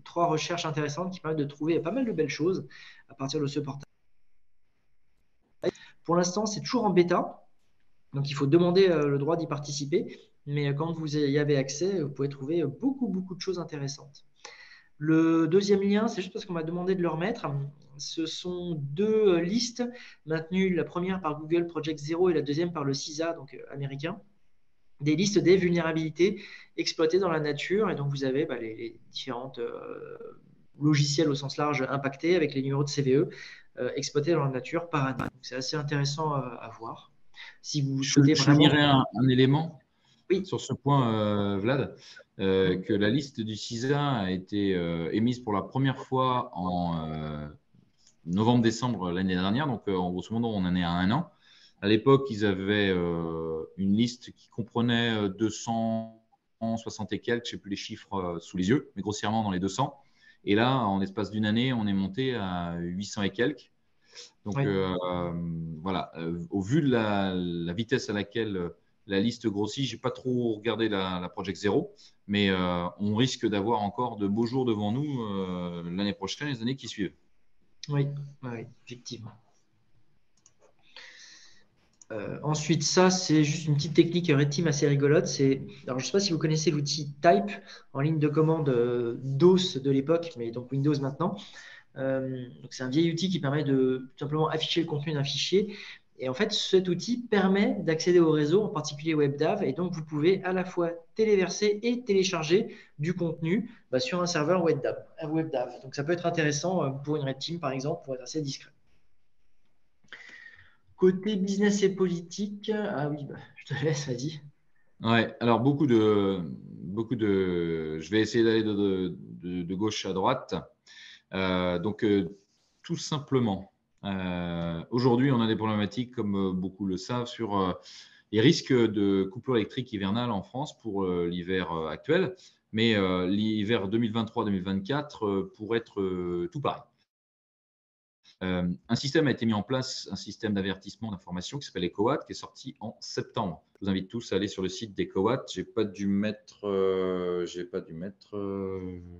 3 recherches intéressantes qui permettent de trouver pas mal de belles choses à partir de ce portail. Pour l'instant, c'est toujours en bêta, donc il faut demander le droit d'y participer, mais quand vous y avez accès, vous pouvez trouver beaucoup de choses intéressantes. Le deuxième lien, c'est juste parce qu'on m'a demandé de le remettre. Ce sont 2 listes maintenues, la première par Google Project Zero et la deuxième par le CISA, donc américain. Des listes des vulnérabilités exploitées dans la nature. Et donc, vous avez les différentes logiciels au sens large impactés avec les numéros de CVE exploités dans la nature par année. C'est assez intéressant à voir. Si vous souhaitez je dirais un élément oui. Sur ce point, Vlad, que la liste du CISA a été émise pour la première fois en novembre-décembre l'année dernière. Donc, en grosso modo, on en est à 1 an. À l'époque, ils avaient une liste qui comprenait 260 et quelques, je ne sais plus les chiffres sous les yeux, mais grossièrement dans les 200. Et là, en l'espace d'une année, on est monté à 800 et quelques. Donc Oui. voilà, au vu de la vitesse à laquelle la liste grossit, je n'ai pas trop regardé la Project Zero, mais on risque d'avoir encore de beaux jours devant nous l'année prochaine et les années qui suivent. Oui, oui, effectivement. Ensuite, ça, c'est juste une petite technique Red Team assez rigolote. Alors, je ne sais pas si vous connaissez l'outil Type en ligne de commande DOS de l'époque, mais donc Windows maintenant. Donc, c'est un vieil outil qui permet de tout simplement afficher le contenu d'un fichier. Et en fait, cet outil permet d'accéder au réseau, en particulier WebDAV. Et donc, vous pouvez à la fois téléverser et télécharger du contenu sur un serveur WebDAV. Donc, ça peut être intéressant pour une Red Team, par exemple, pour être assez discret. Côté business et politique, ah oui, je te laisse, vas-y. Ouais, alors je vais essayer d'aller de gauche à droite. Donc, tout simplement, aujourd'hui, on a des problématiques, comme beaucoup le savent, sur les risques de coupure électrique hivernale en France pour l'hiver actuel. Mais l'hiver 2023-2024 pourrait être tout pareil. Un système a été mis en place, un système d'avertissement d'information qui s'appelle EcoWatt, qui est sorti en septembre. Je vous invite tous à aller sur le site d'EcoWatt. Je n'ai pas dû mettre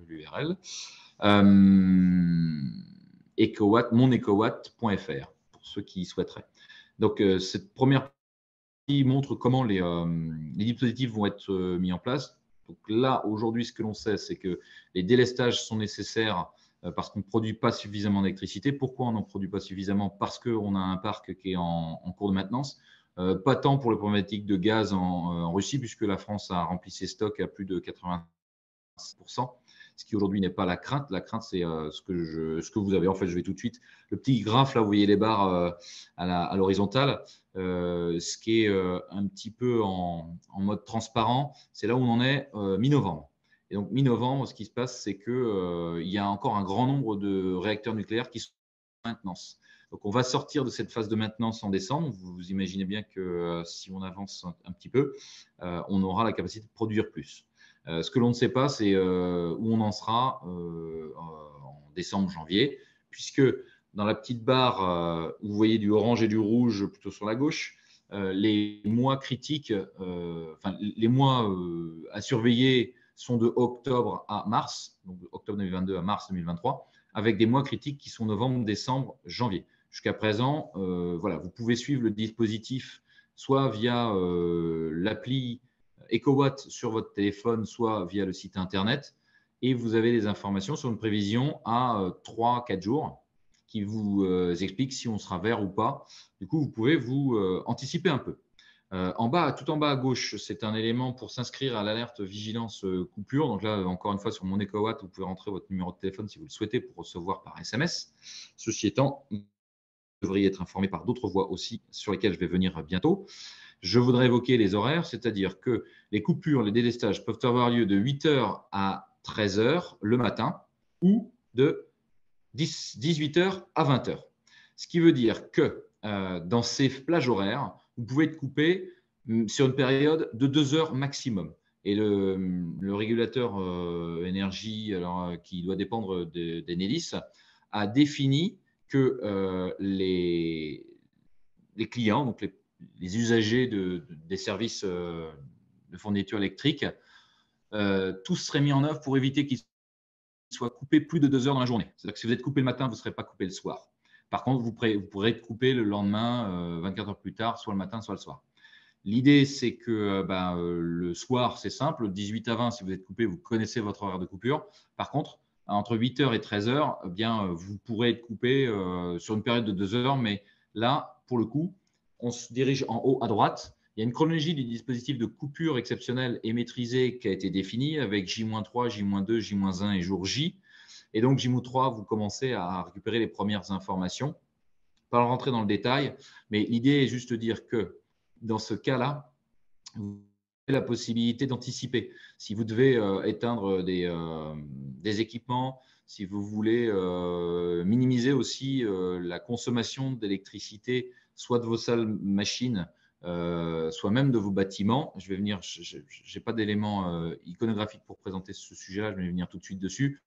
l'URL. Monecowatt.fr pour ceux qui souhaiteraient. Donc, cette première partie montre comment les dispositifs vont être mis en place. Donc là, aujourd'hui, ce que l'on sait, c'est que les délestages sont nécessaires parce qu'on ne produit pas suffisamment d'électricité. Pourquoi on n'en produit pas suffisamment? Parce qu'on a un parc qui est en cours de maintenance. Pas tant pour les problématiques de gaz en Russie, puisque la France a rempli ses stocks à plus de 80%, ce qui aujourd'hui n'est pas la crainte. La crainte, c'est ce que vous avez. En fait, je vais tout de suite. Le petit graphe, là, vous voyez les barres à l'horizontale. Ce qui est un petit peu en mode transparent, c'est là où on en est mi-novembre. Et donc, mi-novembre, ce qui se passe, c'est qu'il y a encore un grand nombre de réacteurs nucléaires qui sont en maintenance. Donc, on va sortir de cette phase de maintenance en décembre. Vous imaginez bien que si on avance un petit peu, on aura la capacité de produire plus. Ce que l'on ne sait pas, c'est où on en sera en décembre, janvier, puisque dans la petite barre où vous voyez du orange et du rouge plutôt sur la gauche, les mois critiques, les mois à surveiller sont de octobre à mars, donc octobre 2022 à mars 2023, avec des mois critiques qui sont novembre, décembre, janvier. Jusqu'à présent, voilà, vous pouvez suivre le dispositif soit via l'appli EcoWatt sur votre téléphone, soit via le site internet, et vous avez des informations sur une prévision à 3-4 jours qui vous explique si on sera vert ou pas. Du coup, vous pouvez vous anticiper un peu. Tout en bas à gauche, c'est un élément pour s'inscrire à l'alerte vigilance coupure. Donc là, encore une fois, sur mon EcoWatt, vous pouvez rentrer votre numéro de téléphone si vous le souhaitez pour recevoir par SMS. Ceci étant, vous devriez être informé par d'autres voies aussi sur lesquelles je vais venir bientôt. Je voudrais évoquer les horaires, c'est-à-dire que les coupures, les délestages peuvent avoir lieu de 8h à 13h le matin ou de 18h à 20h. Ce qui veut dire que dans ces plages horaires, vous pouvez être coupé sur une période de 2 heures maximum. Et le régulateur énergie, qui doit dépendre d'Enedis, a défini que les clients, donc les usagers des services de fourniture électrique, tous seraient mis en œuvre pour éviter qu'ils soient coupés plus de 2 heures dans la journée. C'est-à-dire que si vous êtes coupé le matin, vous ne serez pas coupé le soir. Par contre, vous pourrez être coupé le lendemain, 24 heures plus tard, soit le matin, soit le soir. L'idée, c'est que le soir, c'est simple. 18 à 20, si vous êtes coupé, vous connaissez votre horaire de coupure. Par contre, entre 8h et 13h, eh bien, vous pourrez être coupé sur une période de 2 heures. Mais là, pour le coup, on se dirige en haut à droite. Il y a une chronologie du dispositif de coupure exceptionnelle et maîtrisée qui a été définie avec J-3, J-2, J-1 et jour J. Et donc, J-3, vous commencez à récupérer les premières informations. Pas rentrer dans le détail, mais l'idée est juste de dire que dans ce cas-là, vous avez la possibilité d'anticiper. Si vous devez éteindre des équipements, si vous voulez minimiser aussi la consommation d'électricité, soit de vos salles machines, soit même de vos bâtiments. Je vais venir, je n'ai pas d'éléments iconographiques pour présenter ce sujet-là, je vais venir tout de suite dessus.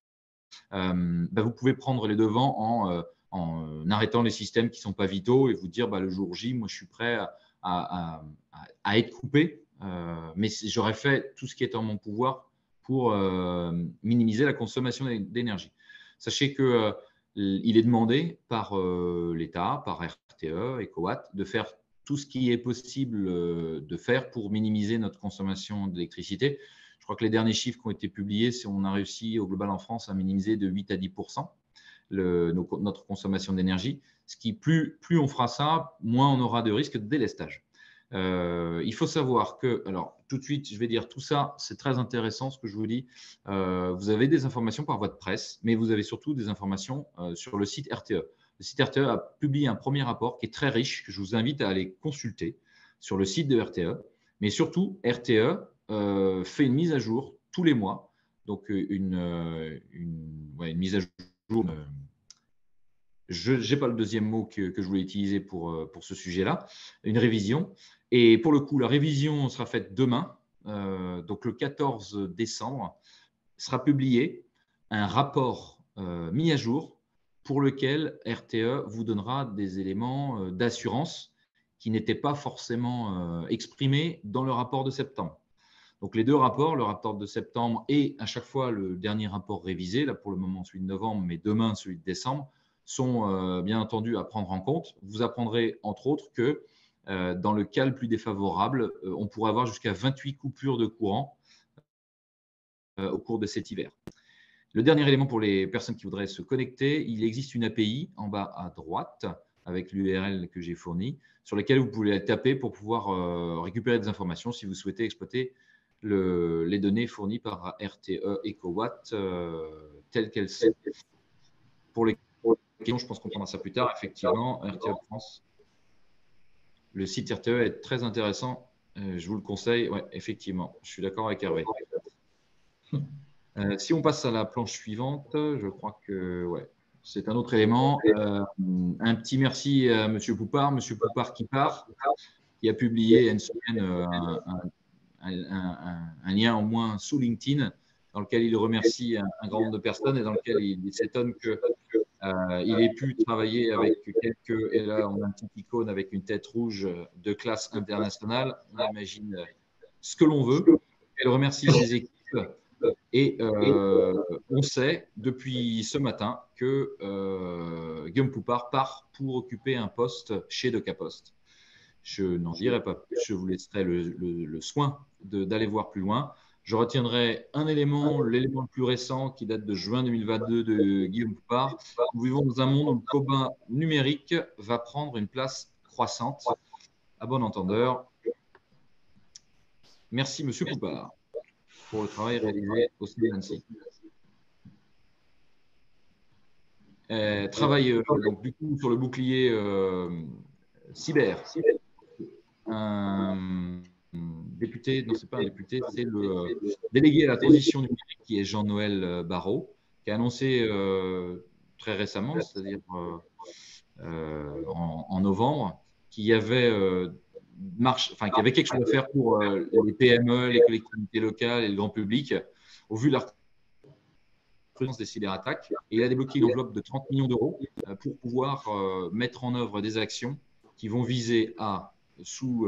Vous pouvez prendre les devants en arrêtant les systèmes qui ne sont pas vitaux et vous dire le jour J, moi je suis prêt à être coupé, mais j'aurais fait tout ce qui est en mon pouvoir pour minimiser la consommation d'énergie. Sachez qu'il est demandé par l'État, par RTE, EcoWatt, de faire tout ce qui est possible de faire pour minimiser notre consommation d'électricité. Je crois que les derniers chiffres qui ont été publiés, c'est on a réussi au global en France à minimiser de 8 à 10% notre consommation d'énergie. Ce qui, plus on fera ça, moins on aura de risque de délestage. Il faut savoir que, alors tout de suite, je vais dire tout ça, c'est très intéressant ce que je vous dis. Vous avez des informations par voie de presse, mais vous avez surtout des informations sur le site RTE. Le site RTE a publié un premier rapport qui est très riche, que je vous invite à aller consulter sur le site de RTE. Mais surtout, RTE fait une mise à jour tous les mois. Donc, une mise à jour. Je n'ai pas le deuxième mot que je voulais utiliser pour ce sujet-là. Une révision. Et pour le coup, la révision sera faite demain. Donc, le 14 décembre, sera publié un rapport mis à jour pour lequel RTE vous donnera des éléments d'assurance qui n'étaient pas forcément exprimés dans le rapport de septembre. Donc, les deux rapports, le rapport de septembre et à chaque fois le dernier rapport révisé, là pour le moment celui de novembre, mais demain celui de décembre, sont bien entendu à prendre en compte. Vous apprendrez entre autres que dans le cas le plus défavorable, on pourrait avoir jusqu'à 28 coupures de courant au cours de cet hiver. Le dernier élément pour les personnes qui voudraient se connecter, il existe une API en bas à droite avec l'URL que j'ai fournie, sur laquelle vous pouvez taper pour pouvoir récupérer des informations si vous souhaitez exploiter les données fournies par RTE EcoWatt telles qu'elles sont. Pour les questions, je pense qu'on prendra ça plus tard. Effectivement, RTE France, le site RTE est très intéressant. Je vous le conseille. Ouais, effectivement, je suis d'accord avec Hervé. Si on passe à la planche suivante, je crois que ouais, c'est un autre élément. Un petit merci à M. Poupard. M. Poupard qui part, qui a publié il y a une semaine un lien au moins sous LinkedIn dans lequel il remercie un grand nombre de personnes et dans lequel il s'étonne qu'il ait pu travailler avec quelques… Et là, on a une petite icône avec une tête rouge de classe internationale. On imagine ce que l'on veut. Elle remercie ses équipes. Et on sait depuis ce matin que Guillaume Poupard part pour occuper un poste chez Decapost. Je n'en dirai pas plus, je vous laisserai le soin d'aller voir plus loin. Je retiendrai un élément, l'élément le plus récent qui date de juin 2022 de Guillaume Poupard. Nous vivons dans un monde où le combat numérique va prendre une place croissante. À bon entendeur. Merci, Monsieur Poupard, pour le travail réalisé au sein d'Annecy. Travaille donc, du coup sur le bouclier cyber. Un député, non, c'est pas un député, c'est le délégué à la transition numérique qui est Jean-Noël Barrot, qui a annoncé très récemment, c'est-à-dire en novembre, qu'il y avait qu'il y avait quelque chose à faire pour les PME, les collectivités locales et le grand public, au vu de la recrudescence des cyberattaques. Et il a débloqué une enveloppe de 30 millions d'euros pour pouvoir mettre en œuvre des actions qui vont viser à, sous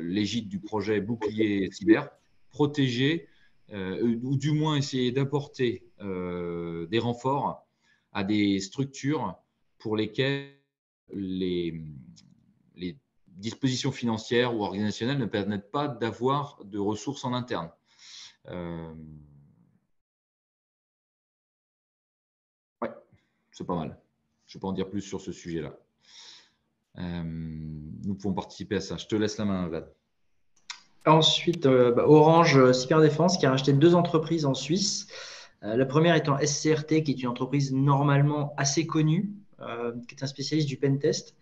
l'égide du projet Bouclier Cyber, protéger ou du moins essayer d'apporter des renforts à des structures pour lesquelles les dispositions financières ou organisationnelles ne permettent pas d'avoir de ressources en interne. Ouais, c'est pas mal. Je ne vais pas en dire plus sur ce sujet-là. Nous pouvons participer à ça. Je te laisse la main, Vlad. Ensuite, Orange Cyberdéfense qui a racheté 2 entreprises en Suisse. La première étant SCRT, qui est une entreprise normalement assez connue, qui est un spécialiste du pentest,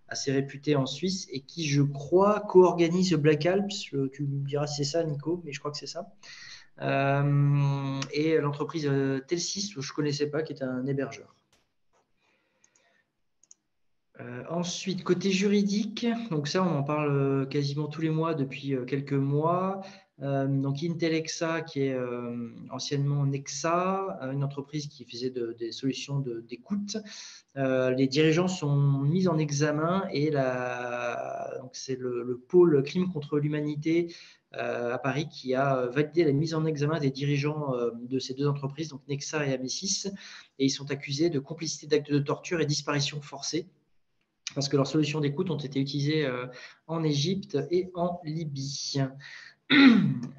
assez réputé en Suisse et qui, je crois, co-organise Black Alps. Tu me diras si c'est ça, Nico, mais je crois que c'est ça. Et l'entreprise Telsys, que je ne connaissais pas, qui est un hébergeur. Ensuite, côté juridique, donc ça, on en parle quasiment tous les mois depuis quelques mois. Donc Intelexa, qui est anciennement Nexa, une entreprise qui faisait des solutions d'écoute. Les dirigeants sont mis en examen et c'est le pôle crime contre l'humanité à Paris qui a validé la mise en examen des dirigeants de ces deux entreprises, donc Nexa et Amesis, et ils sont accusés de complicité d'actes de torture et disparition forcée parce que leurs solutions d'écoute ont été utilisées en Égypte et en Libye.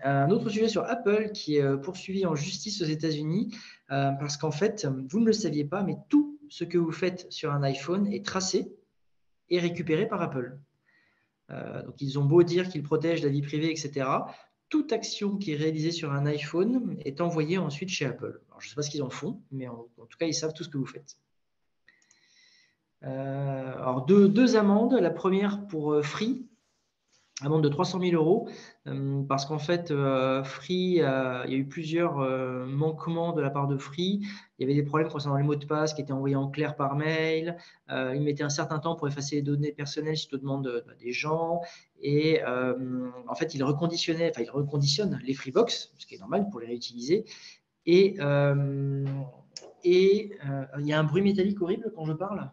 Un autre sujet sur Apple qui est poursuivi en justice aux États-Unis parce qu'en fait, vous ne le saviez pas, mais tout ce que vous faites sur un iPhone est tracé et récupéré par Apple. Donc, ils ont beau dire qu'ils protègent la vie privée, etc. Toute action qui est réalisée sur un iPhone est envoyée ensuite chez Apple. Alors, je ne sais pas ce qu'ils en font, mais en tout cas, ils savent tout ce que vous faites. Alors, deux amendes. La première pour Free, amende de 300 000 €, parce qu'en fait, Free, il y a eu plusieurs manquements de la part de Free. Il y avait des problèmes concernant les mots de passe qui étaient envoyés en clair par mail. Ils mettaient un certain temps pour effacer les données personnelles suite aux demandes des gens. Et en fait, ils reconditionnent les Freebox, ce qui est normal pour les réutiliser. Et il y a un bruit métallique horrible quand je parle.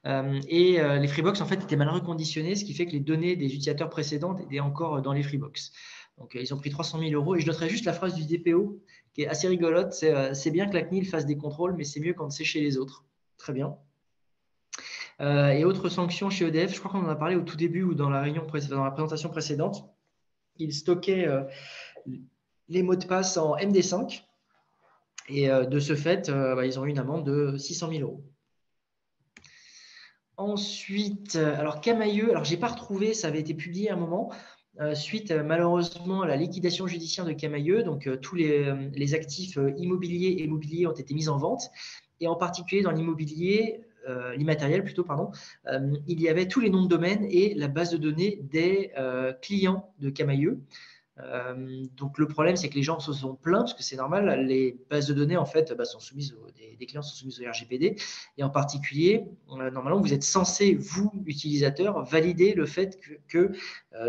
Les Freebox en fait étaient mal reconditionnés, ce qui fait que les données des utilisateurs précédentes étaient encore dans les Freebox. Donc ils ont pris 300 000 €. Et je noterai juste la phrase du DPO qui est assez rigolote. C'est bien que la CNIL fasse des contrôles, mais c'est mieux quand c'est chez les autres. Très bien. Et autre sanction chez EDF, je crois qu'on en a parlé au tout début ou dans la présentation précédente. Ils stockaient les mots de passe en MD5 et de ce fait, ils ont eu une amende de 600 000 €. Ensuite, alors Camaïeu, alors j'ai pas retrouvé, ça avait été publié à un moment, suite malheureusement à la liquidation judiciaire de Camaïeu, donc tous les actifs immobiliers et mobiliers ont été mis en vente, et en particulier dans l'immatériel plutôt, pardon, il y avait tous les noms de domaine et la base de données des clients de Camaïeu. Donc le problème, c'est que les gens se sont plaints parce que c'est normal. Les bases de données en fait sont soumises des clients sont soumises au RGPD et en particulier, normalement, vous êtes censé vous utilisateurs valider le fait que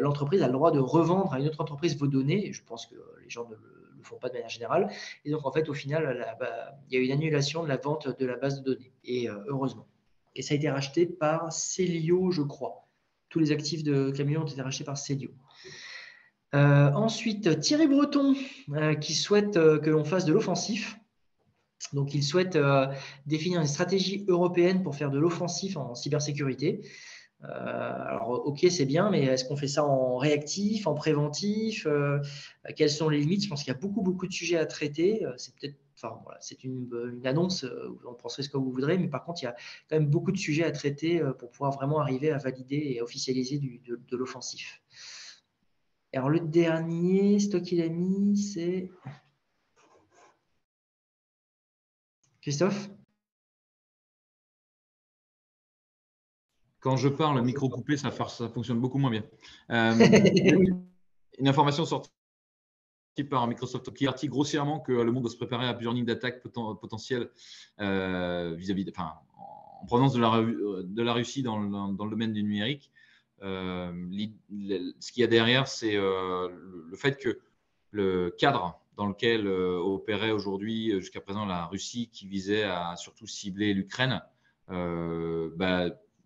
l'entreprise a le droit de revendre à une autre entreprise vos données. Et je pense que les gens ne le font pas de manière générale. Et donc en fait, au final, il y a eu une annulation de la vente de la base de données et heureusement. Et ça a été racheté par Célio, je crois. Tous les actifs de Camaïeu ont été rachetés par Célio. Ensuite, Thierry Breton qui souhaite que l'on fasse de l'offensif. Donc, il souhaite définir une stratégie européenne pour faire de l'offensif en cybersécurité. Alors, ok, c'est bien, mais est-ce qu'on fait ça en réactif, en préventif? Quelles sont les limites? Je pense qu'il y a beaucoup de sujets à traiter. C'est peut-être, enfin, voilà, c'est une annonce, vous en penserez ce que vous voudrez, mais par contre, il y a quand même beaucoup de sujets à traiter pour pouvoir vraiment arriver à valider et officialiser de l'offensif. Alors, le dernier stock qu'il a mis, c'est Christophe? Quand je parle, micro coupé, ça fonctionne beaucoup moins bien. Une information sortie par Microsoft qui avertit grossièrement que le monde doit se préparer à plusieurs lignes d'attaque potentielles vis-à-vis, en provenance de la Russie dans le domaine du numérique. Ce qu'il y a derrière, c'est le fait que le cadre dans lequel opérait aujourd'hui, jusqu'à présent, la Russie, qui visait à surtout cibler l'Ukraine,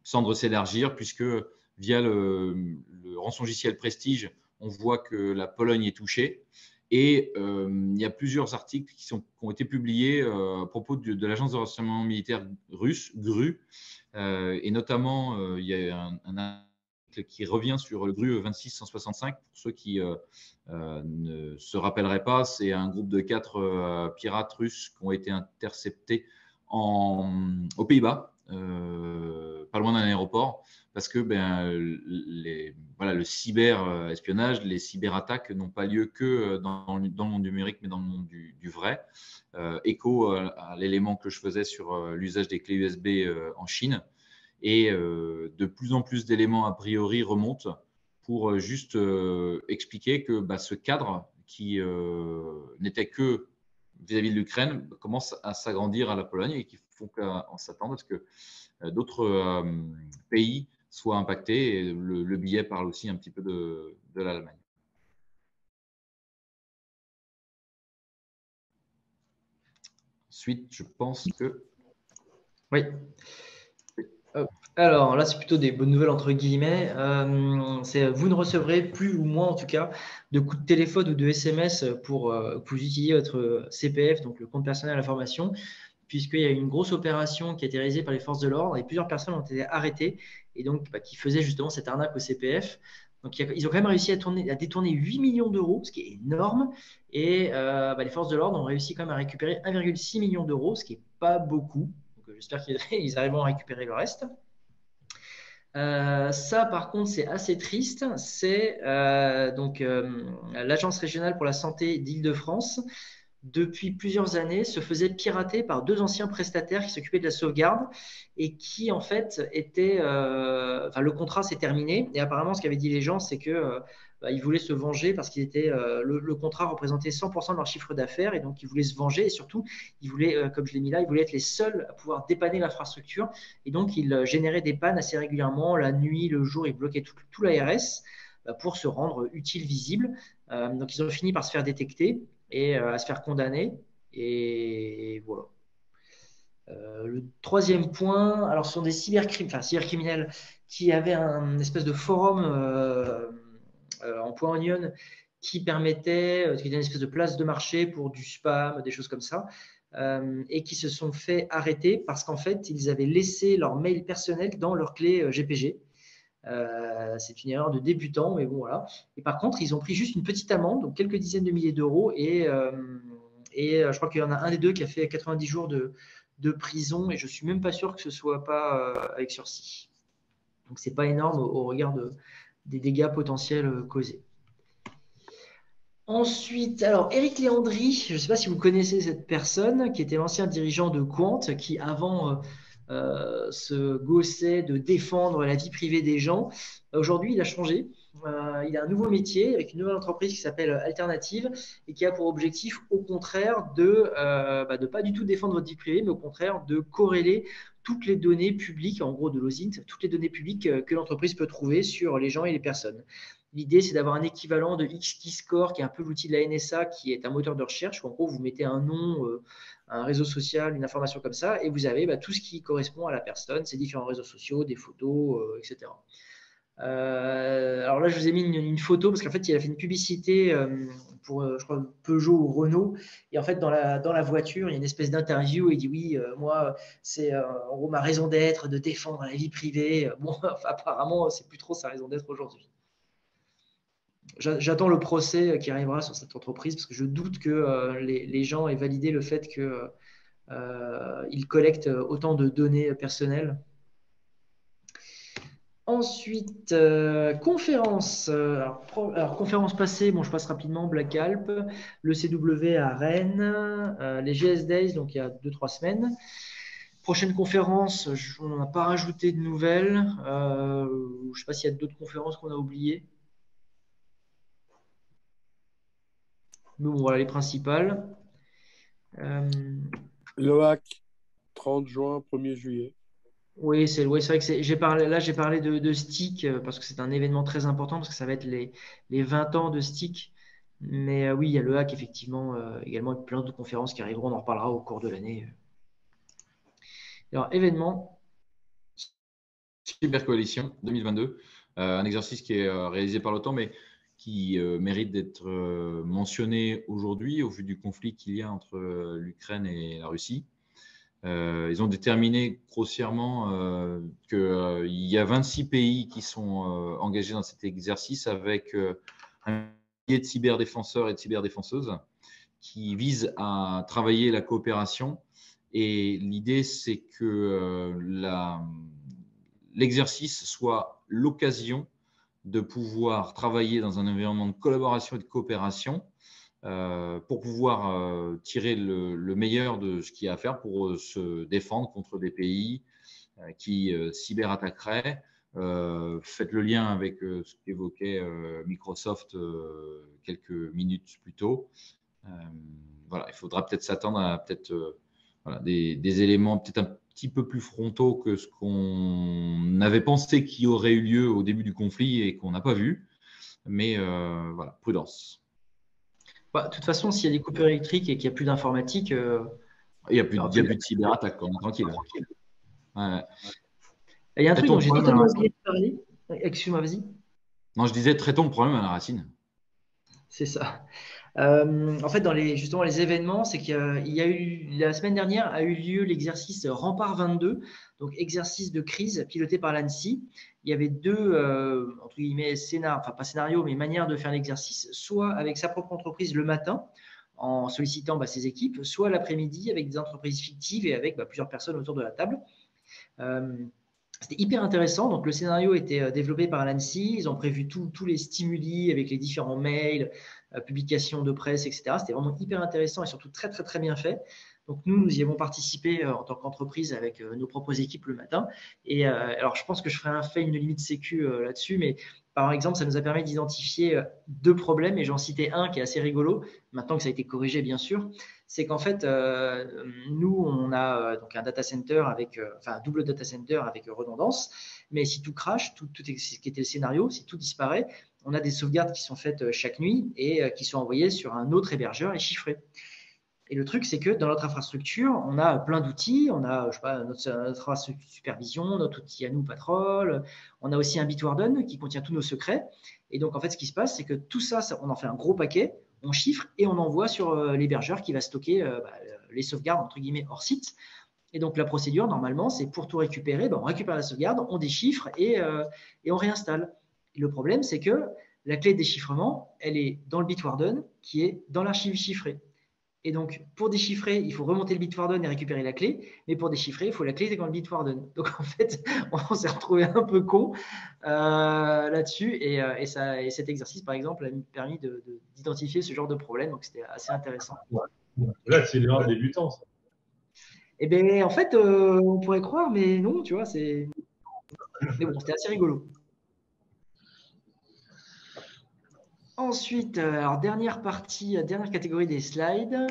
semble s'élargir, puisque via le rançongiciel Prestige, on voit que la Pologne est touchée. Et il y a plusieurs articles qui ont été publiés à propos de l'agence de renseignement militaire russe, GRU, et notamment il y a un article qui revient sur le GRU 26165. Pour ceux qui ne se rappelleraient pas, c'est un groupe de 4 pirates russes qui ont été interceptés aux Pays-Bas, pas loin d'un aéroport, parce que le cyber-espionnage, les cyberattaques n'ont pas lieu que dans le monde numérique, mais dans le monde du vrai. Écho à l'élément que je faisais sur l'usage des clés USB en Chine. Et de plus en plus d'éléments a priori remontent pour juste expliquer que ce cadre qui n'était que vis-à-vis de l'Ukraine commencent à s'agrandir à la Pologne et qui font qu'on s'attend à ce que d'autres pays soient impactés. Et le billet parle aussi un petit peu de l'Allemagne. Ensuite, je pense que… Oui. Alors là, c'est plutôt des bonnes nouvelles entre guillemets. Vous ne recevrez plus, ou moins en tout cas, de coups de téléphone ou de SMS pour que vous utilisiez votre CPF, donc le compte personnel à la formation, puisqu'il y a eu une grosse opération qui a été réalisée par les forces de l'ordre et plusieurs personnes ont été arrêtées et donc qui faisaient justement cette arnaque au CPF. Donc ils ont quand même réussi à détourner 8 millions d'euros, ce qui est énorme. Et les forces de l'ordre ont réussi quand même à récupérer 1,6 million d'euros, ce qui n'est pas beaucoup. Donc j'espère qu'ils arriveront à récupérer le reste. Ça, par contre, c'est assez triste. C'est l'Agence régionale pour la santé d'Île-de-France, depuis plusieurs années, se faisait pirater par deux anciens prestataires qui s'occupaient de la sauvegarde et qui, en fait, le contrat s'est terminé. Et apparemment, ce qu'avaient dit les gens, c'est que ils voulaient se venger parce le contrat représentait 100% de leur chiffre d'affaires et donc ils voulaient se venger et surtout, ils voulaient, comme je l'ai mis là, ils voulaient être les seuls à pouvoir dépanner l'infrastructure et donc ils généraient des pannes assez régulièrement, la nuit, le jour, ils bloquaient tout l'ARS pour se rendre utile, visible. Donc ils ont fini par se faire détecter et à se faire condamner. Et voilà. Le troisième point, alors ce sont des cybercriminels qui avaient un espèce de forum en .onion qui permettait, qui était une espèce de place de marché pour du spam, des choses comme ça, et qui se sont fait arrêter parce qu'en fait, ils avaient laissé leur mail personnel dans leur clé GPG. C'est une erreur de débutant, mais bon, voilà. Et par contre, ils ont pris juste une petite amende, donc quelques dizaines de milliers d'euros, et je crois qu'il y en a un des deux qui a fait 90 jours de prison, et je ne suis même pas sûr que ce ne soit pas avec sursis. Donc, ce n'est pas énorme au regard des dégâts potentiels causés. Ensuite, alors Eric Léandri, je ne sais pas si vous connaissez cette personne, qui était l'ancien dirigeant de Quant, qui avant se gaussait de défendre la vie privée des gens. Aujourd'hui, il a changé. Il a un nouveau métier avec une nouvelle entreprise qui s'appelle Alternative et qui a pour objectif, au contraire, de pas du tout défendre votre vie privée, mais au contraire de corréler toutes les données publiques, en gros de l'OSINT, toutes les données publiques que l'entreprise peut trouver sur les gens et les personnes. L'idée, c'est d'avoir un équivalent de XKeyscore, qui est un peu l'outil de la NSA, qui est un moteur de recherche, où en gros, vous mettez un nom, un réseau social, une information comme ça, et vous avez tout ce qui correspond à la personne, ses différents réseaux sociaux, des photos, etc. Alors là, je vous ai mis une photo, parce qu'en fait, il a fait une publicité pour, je crois, Peugeot ou Renault, et en fait, dans la voiture, il y a une espèce d'interview, et il dit, oui, moi, c'est en gros ma raison d'être, de défendre la vie privée. Bon, apparemment, c'est plus trop sa raison d'être aujourd'hui. J'attends le procès qui arrivera sur cette entreprise parce que je doute que les gens aient validé le fait qu'ils collectent autant de données personnelles. Ensuite, conférence. Alors, conférence passée, bon, je passe rapidement. Black Alp, le CW à Rennes, les GS Days, donc il y a 2-3 semaines. Prochaine conférence, on n'a pas rajouté de nouvelles. Je ne sais pas s'il y a d'autres conférences qu'on a oubliées. Mais bon, voilà les principales. Loac, 30 juin, 1er juillet. Oui, c'est vrai que j'ai parlé de Stick parce que c'est un événement très important parce que ça va être les 20 ans de Stick. Mais oui, il y a le hack effectivement également avec plein d'autres conférences qui arriveront, on en reparlera au cours de l'année. Alors, événement. Cybercoalition 2022, un exercice qui est réalisé par l'OTAN, mais qui mérite d'être mentionné aujourd'hui au vu du conflit qu'il y a entre l'Ukraine et la Russie. Ils ont déterminé grossièrement qu'il y a 26 pays qui sont engagés dans cet exercice avec un millier de cyberdéfenseurs et de cyberdéfenseuses qui visent à travailler la coopération. Et l'idée, c'est que l'exercice soit l'occasion de pouvoir travailler dans un environnement de collaboration et de coopération pour pouvoir tirer le meilleur de ce qu'il y a à faire pour se défendre contre des pays qui cyberattaqueraient. Faites le lien avec ce qu'évoquait Microsoft quelques minutes plus tôt. Voilà, il faudra peut-être s'attendre à voilà, des éléments peut-être un petit peu plus frontaux que ce qu'on avait pensé qui aurait eu lieu au début du conflit et qu'on n'a pas vu. Mais voilà, prudence. Bah, de toute façon, s'il y a des coupures électriques et qu'il n'y a plus d'informatique, Il n'y a plus il y aura de cyberattaque, on est tranquille. Ouais. Il y a un truc Traitons dont le j'ai problème à la totalement racine. oublié de parler. Excuse-moi, vas-y. Non, je disais, traitons le problème à la racine. C'est ça. En fait, justement les événements, c'est qu'il y a eu la semaine dernière a eu lieu l'exercice Rempart 22, donc exercice de crise piloté par l'ANSSI. Il y avait deux entre guillemets enfin pas scénario, mais manière de faire l'exercice, soit avec sa propre entreprise le matin en sollicitant ses équipes, soit l'après-midi avec des entreprises fictives et avec plusieurs personnes autour de la table. C'était hyper intéressant. Donc, le scénario était développé par l'ANSSI. Ils ont prévu tous les stimuli avec les différents mails, publications de presse, etc. C'était vraiment hyper intéressant et surtout très, très, très bien fait. Donc, nous y avons participé en tant qu'entreprise avec nos propres équipes le matin. Et alors, je pense que je ferai un fail de limite sécu là-dessus, mais par exemple, ça nous a permis d'identifier deux problèmes et j'en citais un qui est assez rigolo, maintenant que ça a été corrigé, bien sûr. C'est qu'en fait, nous, on a donc un data center un double data center avec redondance. Mais si tout crache, tout ce qui était le scénario, si tout disparaît, on a des sauvegardes qui sont faites chaque nuit et qui sont envoyées sur un autre hébergeur et chiffrées. Et le truc, c'est que dans notre infrastructure, on a plein d'outils. On a, je sais pas, notre supervision, notre outil à nous, Patrol. On a aussi un Bitwarden qui contient tous nos secrets. Et donc, en fait, ce qui se passe, c'est que tout ça, on en fait un gros paquet, on chiffre et on envoie sur l'hébergeur qui va stocker les sauvegardes, entre guillemets, hors site. Et donc, la procédure, normalement, c'est pour tout récupérer, on récupère la sauvegarde, on déchiffre et on réinstalle. Et le problème, c'est que la clé de déchiffrement, elle est dans le Bitwarden qui est dans l'archive chiffrée. Et donc, pour déchiffrer, il faut remonter le Bitwarden et récupérer la clé. Mais pour déchiffrer, il faut la clé dans le Bitwarden. Donc, en fait, on s'est retrouvé un peu con là-dessus. Et cet exercice, par exemple, a permis d'identifier ce genre de problème. Donc, c'était assez intéressant. Là, c'est l'erreur débutant, ça. Eh bien, en fait, on pourrait croire, mais non, tu vois, c'est. Mais bon, c'était assez rigolo. Ensuite, alors, dernière catégorie des slides.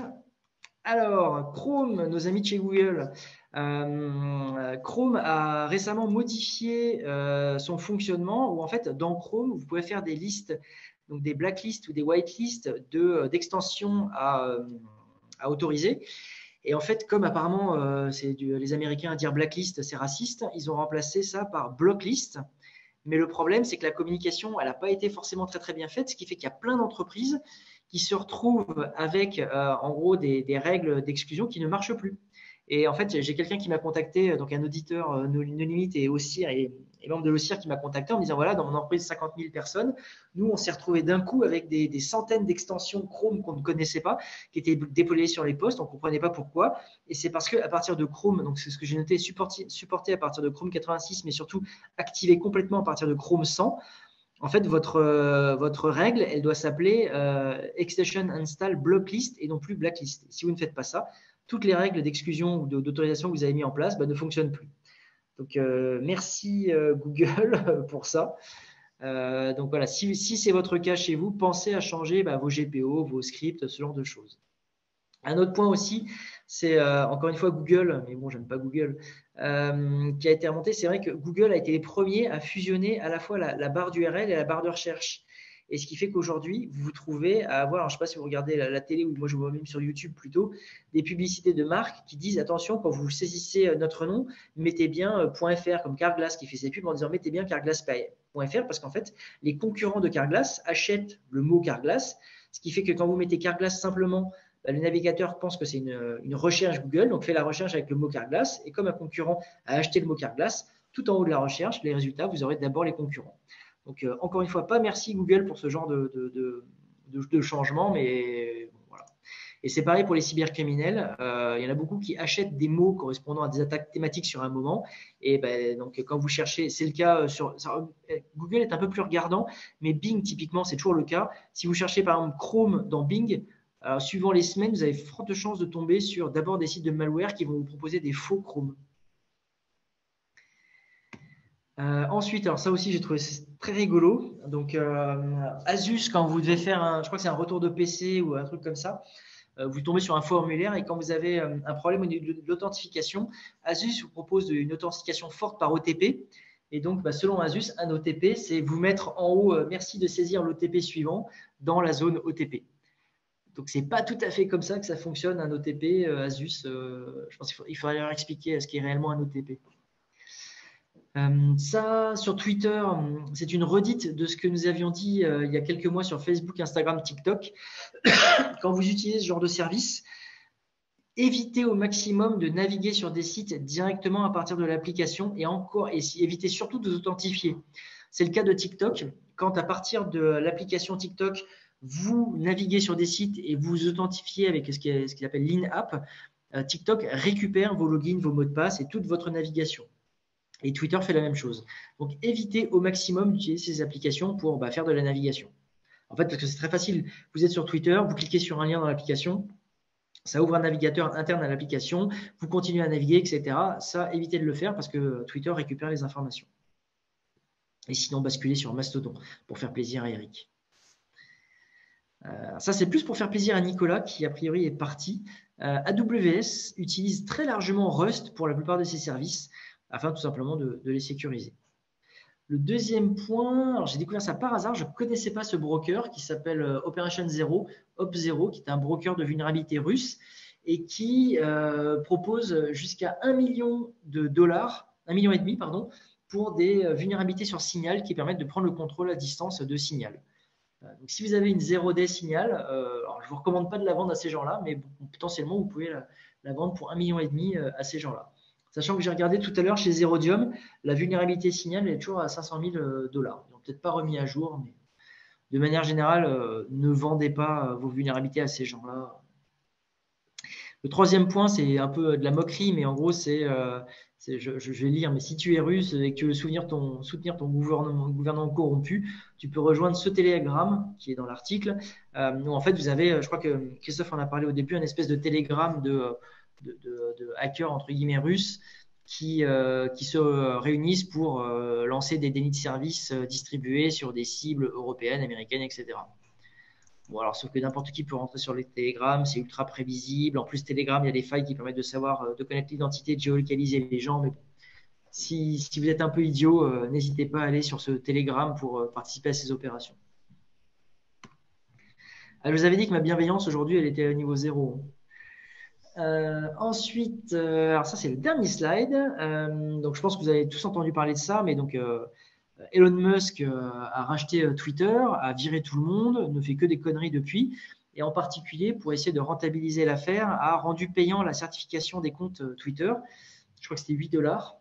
Alors, Chrome, nos amis de chez Google, Chrome a récemment modifié son fonctionnement où en fait, dans Chrome, vous pouvez faire des listes, donc des blacklists ou des whitelists d'extensions à autoriser. Et en fait, comme apparemment, les Américains à dire blacklist, c'est raciste, ils ont remplacé ça par blocklist. Mais le problème, c'est que la communication, elle n'a pas été forcément très, très bien faite, ce qui fait qu'il y a plein d'entreprises qui se retrouvent avec, en gros, des règles d'exclusion qui ne marchent plus. Et en fait, j'ai quelqu'un qui m'a contacté, donc un auditeur No Limit et OSIR et membre de l'OSIR qui m'a contacté en me disant, voilà, dans mon entreprise de 50 000 personnes, nous, on s'est retrouvés d'un coup avec des centaines d'extensions Chrome qu'on ne connaissait pas, qui étaient déployées sur les postes, on ne comprenait pas pourquoi. Et c'est parce qu'à partir de Chrome, donc c'est ce que j'ai noté, supporté à partir de Chrome 86, mais surtout activé complètement à partir de Chrome 100, en fait, votre règle, elle doit s'appeler Extension Install Blocklist et non plus Blacklist. Si vous ne faites pas ça, toutes les règles d'exclusion ou d'autorisation que vous avez mis en place ne fonctionnent plus. Donc, merci Google pour ça. Donc voilà, si c'est votre cas chez vous, pensez à changer vos GPO, vos scripts, ce genre de choses. Un autre point aussi, c'est encore une fois Google, mais bon, j'aime pas Google, qui a été remonté. C'est vrai que Google a été les premiers à fusionner à la fois la barre d'URL et la barre de recherche. Et ce qui fait qu'aujourd'hui, vous vous trouvez à avoir, alors je ne sais pas si vous regardez la télé ou moi je vois même sur YouTube plutôt, des publicités de marques qui disent attention, quand vous saisissez notre nom, mettez bien .fr comme Carglass qui fait ses pubs en disant mettez bien carglass.fr parce qu'en fait, les concurrents de Carglass achètent le mot Carglass, ce qui fait que quand vous mettez Carglass simplement, le navigateur pense que c'est une recherche Google, donc fait la recherche avec le mot Carglass, et comme un concurrent a acheté le mot Carglass, tout en haut de la recherche, les résultats, vous aurez d'abord les concurrents. Donc, encore une fois, pas merci Google pour ce genre de changement, mais bon, voilà. Et c'est pareil pour les cybercriminels. Il y en a beaucoup qui achètent des mots correspondant à des attaques thématiques sur un moment. Et donc, quand vous cherchez, c'est le cas Google est un peu plus regardant, mais Bing, typiquement, c'est toujours le cas. Si vous cherchez par exemple Chrome dans Bing, alors, suivant les semaines, vous avez forte chance de tomber sur d'abord des sites de malware qui vont vous proposer des faux Chrome. Ensuite, alors ça aussi, j'ai trouvé très rigolo. Donc, Asus, quand vous devez faire je crois que c'est un retour de PC ou un truc comme ça, vous tombez sur un formulaire et quand vous avez un problème au niveau de l'authentification, Asus vous propose une authentification forte par OTP. Et donc, selon Asus, un OTP, c'est vous mettre en haut merci de saisir l'OTP suivant dans la zone OTP. Donc, ce n'est pas tout à fait comme ça que ça fonctionne un OTP Asus. Je pense qu'il faudrait leur expliquer ce qu'est réellement un OTP. Ça, sur Twitter, c'est une redite de ce que nous avions dit il y a quelques mois sur Facebook, Instagram, TikTok. Quand vous utilisez ce genre de service, évitez au maximum de naviguer sur des sites directement à partir de l'application et évitez surtout de vous authentifier. C'est le cas de TikTok. Quand à partir de l'application TikTok, vous naviguez sur des sites et vous authentifiez avec ce qu'il appelle l'in-app, TikTok récupère vos logins, vos mots de passe et toute votre navigation. Et Twitter fait la même chose. Donc, évitez au maximum d'utiliser ces applications pour faire de la navigation. En fait, parce que c'est très facile. Vous êtes sur Twitter, vous cliquez sur un lien dans l'application, ça ouvre un navigateur interne à l'application, vous continuez à naviguer, etc. Ça, évitez de le faire parce que Twitter récupère les informations. Et sinon, basculez sur Mastodon pour faire plaisir à Eric. Ça, c'est plus pour faire plaisir à Nicolas qui, a priori, est parti. AWS utilise très largement Rust pour la plupart de ses services, afin tout simplement de les sécuriser. Le deuxième point, alors j'ai découvert ça par hasard, je ne connaissais pas ce broker qui s'appelle Operation Zero, Op0, qui est un broker de vulnérabilité russe et qui propose jusqu'à $1 million, $1,5 million, pour des vulnérabilités sur Signal qui permettent de prendre le contrôle à distance de Signal. Donc, si vous avez une 0D Signal, alors je ne vous recommande pas de la vendre à ces gens-là, mais potentiellement vous pouvez la vendre pour $1,5 million à ces gens-là. Sachant que j'ai regardé tout à l'heure chez Zerodium, la vulnérabilité Signal est toujours à $500 000. Ils n'ont peut-être pas remis à jour, mais de manière générale, ne vendez pas vos vulnérabilités à ces gens-là. Le troisième point, c'est un peu de la moquerie, mais en gros, je vais lire, mais si tu es russe et que tu veux soutenir ton gouvernement corrompu, tu peux rejoindre ce télégramme qui est dans l'article, où en fait, vous avez, je crois que Christophe en a parlé au début, une espèce de télégramme de hackers entre guillemets russes qui se réunissent pour lancer des dénis de service distribués sur des cibles européennes, américaines, etc. Bon, alors, sauf que n'importe qui peut rentrer sur les Telegram, c'est ultra prévisible. En plus, Telegram, il y a des failles qui permettent de connaître l'identité, de géolocaliser les gens. Mais bon, si vous êtes un peu idiot, n'hésitez pas à aller sur ce Telegram pour participer à ces opérations. Alors, je vous avais dit que ma bienveillance aujourd'hui, elle était au niveau 0. Ensuite, alors ça c'est le dernier slide. Donc je pense que vous avez tous entendu parler de ça, mais donc Elon Musk a racheté Twitter, a viré tout le monde, ne fait que des conneries depuis, et en particulier pour essayer de rentabiliser l'affaire, a rendu payant la certification des comptes Twitter. Je crois que c'était $8.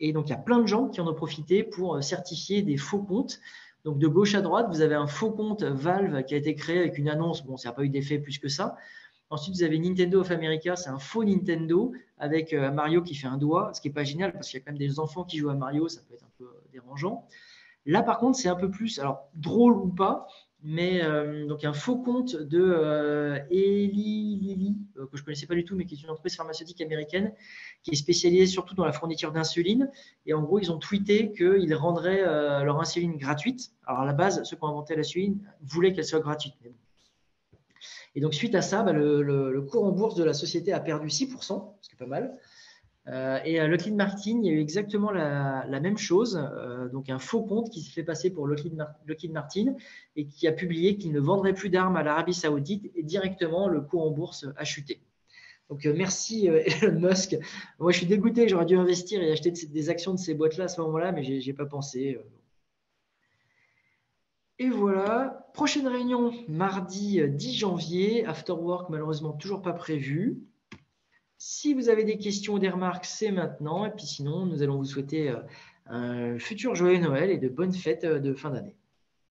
Et donc il y a plein de gens qui en ont profité pour certifier des faux comptes. Donc de gauche à droite, vous avez un faux compte Valve qui a été créé avec une annonce. Bon, ça n'a pas eu d'effet plus que ça. Ensuite, vous avez Nintendo of America, c'est un faux Nintendo avec Mario qui fait un doigt, ce qui n'est pas génial parce qu'il y a quand même des enfants qui jouent à Mario, ça peut être un peu dérangeant. Là, par contre, c'est un peu plus, alors drôle ou pas, mais donc un faux compte de Eli Lilly, que je ne connaissais pas du tout, mais qui est une entreprise pharmaceutique américaine qui est spécialisée surtout dans la fourniture d'insuline. Et en gros, ils ont tweeté qu'ils rendraient leur insuline gratuite. Alors à la base, ceux qui ont inventé l'insuline voulaient qu'elle soit gratuite. Mais bon. Et donc, suite à ça, le cours en bourse de la société a perdu 6%, ce qui est pas mal. Et à Lockheed Martin, il y a eu exactement la même chose. Donc, un faux compte qui s'est fait passer pour Lockheed Martin et qui a publié qu'il ne vendrait plus d'armes à l'Arabie Saoudite et directement, le cours en bourse a chuté. Donc, merci Elon Musk. Moi, je suis dégoûté. J'aurais dû investir et acheter des actions de ces boîtes-là à ce moment-là, mais je n'ai pas pensé. Et voilà, prochaine réunion mardi 10 janvier, after work malheureusement toujours pas prévu. Si vous avez des questions ou des remarques, c'est maintenant. Et puis sinon, nous allons vous souhaiter un futur joyeux Noël et de bonnes fêtes de fin d'année.